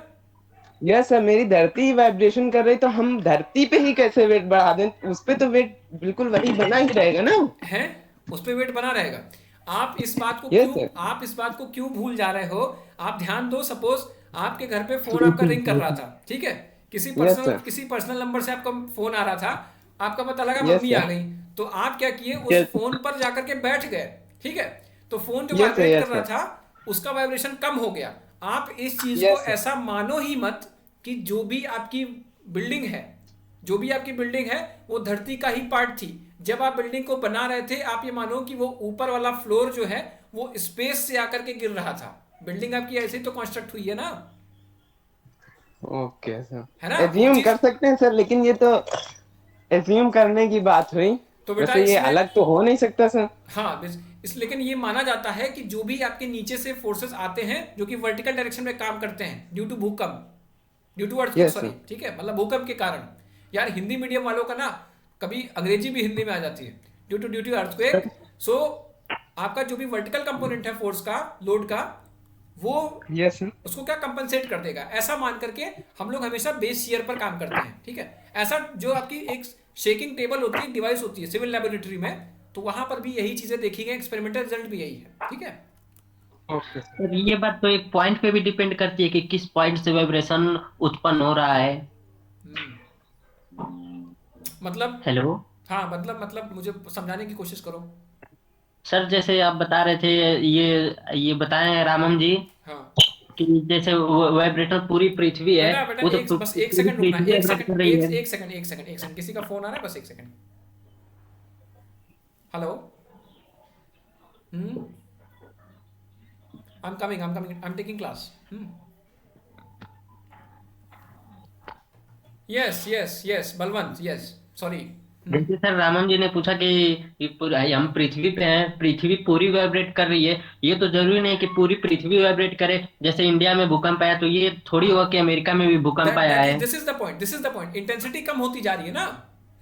यस सर, मेरी धरती ही वाइब्रेशन कर रही, तो हम धरती पे ही कैसे वेट बढ़ा दें, उस पे तो वेट बिल्कुल वही बना ही रहेगा ना। है, उस पे वेट बना रहेगा। आप इस बात को Yes, क्यों sir. आप इस बात को क्यों भूल जा रहे हो? आप ध्यान दो, सपोज आपके घर पे फोन आपका रिंग कर रहा था, ठीक है। Yes, sir. किसी पर्सनल नंबर से आपका फोन आ रहा था, आपका पता लगा Yes, मम्मी आ sir. गई, तो आप क्या किए, उस Yes. फोन पर जाकर के बैठ गए, ठीक है। तो फोन जो Yes, sir, वाइब्रेट yes, कर रहा sir. था उसका वाइब्रेशन कम हो गया। आप इस चीज Yes, को sir. ऐसा मानो ही मत कि जो भी आपकी बिल्डिंग है, जो भी आपकी बिल्डिंग है वो धरती का ही पार्ट थी। जब आप बिल्डिंग को बना रहे थे, आप ये मानो कि वो ऊपर वाला फ्लोर जो है वो स्पेस से आकर के गिर रहा था। बिल्डिंग आपकी ऐसे ही तो कंस्ट्रक्ट हुई है ना, ओके सर, है ना वो एज्यूम चीज। कर सकते हैं सर, लेकिन ये तो एज्यूम करने की बात हुई, तो बेटा वैसे ये इसमें अलग तो हो नहीं सकता सर। हाँ लेकिन ये माना जाता है कि जो भी आपके नीचे से फोर्सेस आते हैं जो कि वर्टिकल डायरेक्शन में काम करते हैं ड्यू टू भूकंप, due to earthquake, Yes, sorry, sir. ठीक है, मतलब भूकंप के कारण। यार हिंदी मीडियम वालों का ना कभी अंग्रेजी भी हिंदी में आ जाती है, ड्यू टू अर्थक्वेक। सो आपका जो भी वर्टिकल कंपोनेंट है फोर्स का, लोड का, वो यस सर। उसको क्या कंपनसेट कर देगा, ऐसा मान करके हम लोग हमेशा बेस शियर पर काम करते हैं, ठीक है। ऐसा जो आपकी एक शेकिंग टेबल होती है, डिवाइस होती है सिविल लेबोरेटरी में, तो वहां पर भी यही चीजें देखी गई, एक्सपेरिमेंटल रिजल्ट भी यही है, ठीक है। Okay sir. सर ये बात तो एक पॉइंट पे भी डिपेंड करती है कि किस पॉइंट से वाइब्रेशन उत्पन्न हो रहा है। मतलब हेलो मतलब मुझे समझाने की कोशिश करो। सर, जैसे आप बता रहे थे, ये बताएं रामम जी हाँ कि जैसे वाइब्रेटर पूरी पृथ्वी है, बेटा बेटा वो तो बस एक पूरी सेकंड रुकना, पृथ्वी एक वाइब्रेट कर सेकंड, रही है। एक सेकंड, किसी का फोन आ रहा है, बस एक second. Hello, I am coming, I am taking class. Yes Balwant, yes, sorry. जैसे सर रामम जी ने पूछा कि हम पृथ्वी पे हैं, पृथ्वी पूरी वाइब्रेट कर रही है, ये तो जरूरी नहीं कि पूरी पृथ्वी वाइब्रेट करे। जैसे इंडिया में भूकंप आया तो ये थोड़ी हुआ कि अमेरिका में भी भूकंप आया है। This is the point, intensity कम होती जा रही है ना।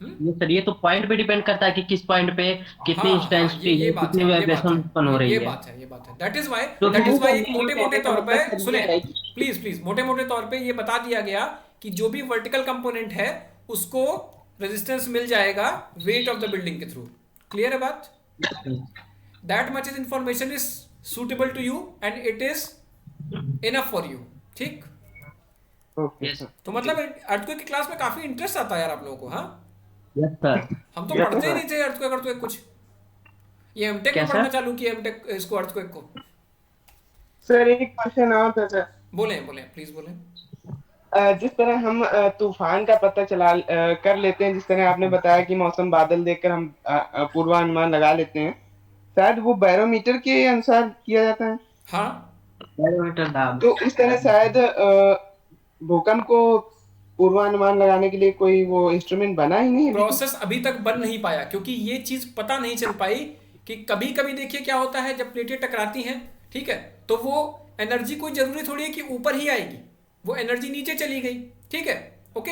ये सर, ये तो पॉइंट पे डिपेंड करता है कि किस पॉइंट पे कितनी इंटेंसिटी ये है, बात कितनी है, वाइब्रेशन उत्पन्न हो रही ये है। बात है, ये बात है। दैट इज वाई तो एक मोटे मोटे तौर पे सुने, प्लीज मोटे मोटे तौर पे ये बता दिया गया कि जो भी वर्टिकल कंपोनेंट है उसको रेजिस्टेंस मिल जाएगा वेट ऑफ द बिल्डिंग के थ्रू। क्लियर है बात? That much is information is suitable to you and it is enough for you, ठीक। Okay sir. तो मतलब अर्थक्वेक की क्लास में काफी इंटरेस्ट आता है यार आप लोगों को। हाँ, यस सर। हम तो पढ़ते ही नहीं थे अर्थक्वेक कुछ। ये एमटेक में कैसा? पढ़ना चालू किया, एमटेक इसको, अर्थक्वेक को। सर एक क्वेश्चन और था सर। बोले प्लीज बोले। जिस तरह हम तूफान का पता कर लेते हैं, जिस तरह आपने बताया कि मौसम बादल देखकर हम पूर्वानुमान लगा लेते हैं, शायद वो बैरोमीटर के अनुसार किया जाता है। हाँ बैरोमीटर दाब। तो इस तरह शायद भूकंप को पूर्वानुमान लगाने के लिए कोई वो इंस्ट्रूमेंट बना ही नहीं है। प्रोसेस अभी तक बन नहीं पाया क्योंकि ये चीज पता नहीं चल पाई कि कभी कभी देखिए क्या होता है जब प्लेटें टकराती हैं, ठीक है, तो वो एनर्जी कोई जरूरी थोड़ी है कि ऊपर ही आएगी, वो एनर्जी नीचे चली गई, ठीक है, ओके।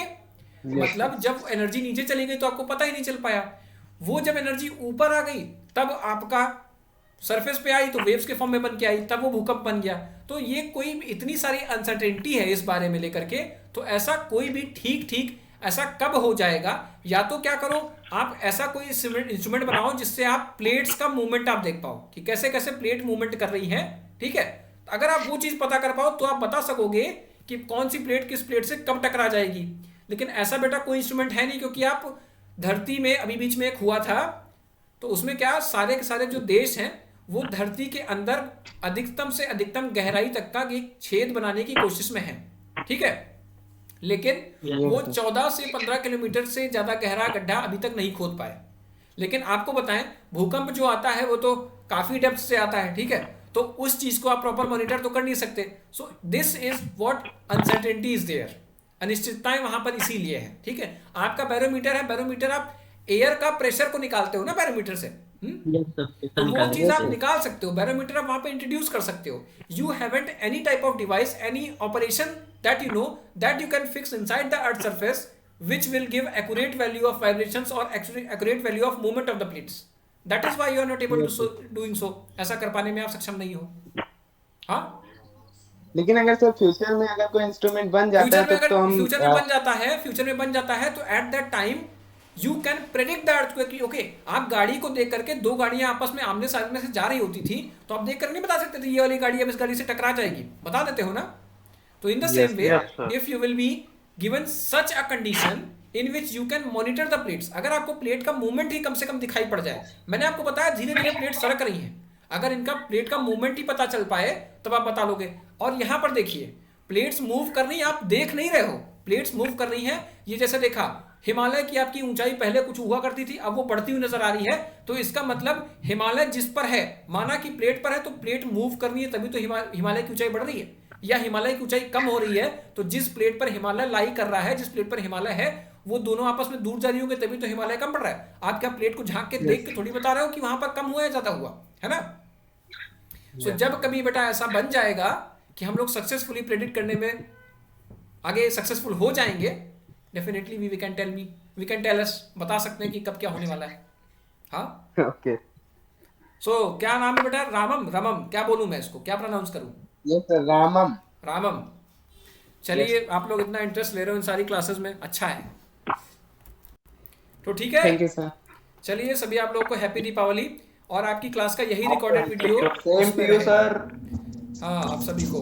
मतलब जब एनर्जी नीचे चली गई तो आपको पता ही नहीं चल पाया, वो जब एनर्जी ऊपर आ गई तब आपका सरफेस पे आई तो वेव्स के फॉर्म में बन के आई, तब वो भूकंप बन गया। तो ये कोई इतनी सारी अनसर्टेनिटी है इस बारे में लेकर के, तो ऐसा कोई भी ठीक ऐसा कब हो जाएगा, या तो क्या करो आप ऐसा कोई इंस्ट्रूमेंट बनाओ जिससे आप प्लेट्स का मूवमेंट आप देख पाओ कि कैसे कैसे प्लेट मूवमेंट कर रही है, ठीक है। अगर आप वो चीज पता कर पाओ तो आप बता सकोगे कि कौन सी प्लेट किस प्लेट से कब टकरा जाएगी। लेकिन ऐसा बेटा कोई इंस्ट्रूमेंट है नहीं, क्योंकि आप धरती में अभी बीच में एक हुआ था तो उसमें क्या सारे के सारे जो देश हैं वो धरती के अंदर अधिकतम से अधिकतम गहराई तक का एक छेद बनाने की कोशिश में है, ठीक है, लेकिन वो 14 से 15 किलोमीटर से ज्यादा गहरा गड्ढा अभी तक नहीं खोद पाए। लेकिन आपको बताएं भूकंप जो आता है वो तो काफी डेप्थ से आता है, ठीक है, तो उस चीज को आप प्रॉपर मॉनिटर तो कर नहीं सकते। So this is what uncertainty is there, अनिश्चितताएं वहां पर इसीलिए है, ठीक है। आपका बैरोमीटर है, बैरोमीटर आप एयर का प्रेशर को निकालते हो ना बैरोमीटर से, तो वो चीज आप निकाल सकते हो, बैरोमीटर आप वहां पे इंट्रोड्यूस कर सकते हो। You haven't any type of device, any operation that you know that you can fix inside the earth surface which will give accurate value of vibrations or accurate value of movement of the plates. That is why you are not able to doing so. ऐसा कर पाने में आप सक्षम नहीं हो। हाँ, लेकिन अगर सर फ्यूचर में अगर कोई इंस्ट्रूमेंट बन जाता है तो हम फ्यूचर में बन जाता है तो at that time you can predict the earthquake. Okay, आप गाड़ी को देख करके दो गाड़ियां आपस में आमने सामने से जा रही होती थी तो आप देख कर नहीं बता सकते थे ये वाली गाड़ी अब इस गाड़ी से टकरा जाएगी, बता देते हो ना। तो in the same way if you will be given such a condition in which you can monitor the plates, अगर आपको प्लेट का मूवमेंट ही कम से कम दिखाई पड़ जाए, मैंने आपको बताया धीरे धीरे प्लेट सरक रही है, अगर इनका प्लेट का मूवमेंट ही पता चल पाए तब आप बता लोगे। और यहां पर देखिए प्लेट्स मूव कर रही, आप देख नहीं रहे हो, प्लेट्स मूव कर रही है। ये जैसे देखा हिमालय की आपकी ऊंचाई पहले कुछ हुआ करती थी, अब वो बढ़ती हुई नजर आ रही है, तो इसका मतलब हिमालय जिस पर है, माना कि प्लेट पर है तो प्लेट मूव कर रही है तभी तो हिमालय की ऊंचाई बढ़ रही है, या हिमालय की ऊंचाई कम हो रही है तो जिस प्लेट पर हिमालय लाई कर रहा है, जिस प्लेट पर हिमालय है वो दोनों आपस में दूर जा रही होंगे तभी तो हिमालय कम बढ़ रहा है। आप क्या प्लेट को झांक के देख के थोड़ी बता रहे हो कि वहां पर कम हुआ या ज्यादा हुआ, है ना। सो जब कभी बेटा ऐसा बन जाएगा कि हम लोग सक्सेसफुली प्रेडिक्ट करने में आगे सक्सेसफुल हो जाएंगे, definitely we can tell us, बता सकते हैं कि कब क्या होने वाला है। हाँ, ओके। सो क्या नाम है बेटा? रामम, क्या बोलूं मैं इसको, क्या प्रोनाउंस करूं? यस सर, रामम। चलिए आप लोग इतना इंटरेस्ट ले रहे हो इन सारी क्लासेस में, अच्छा है, तो ठीक है, थैंक यू सर। चलिए सभी आप लोगों को हैप्पी दीपावली, और आपकी क्लास का यही recorded video same to you sir. हाँ आप सभी को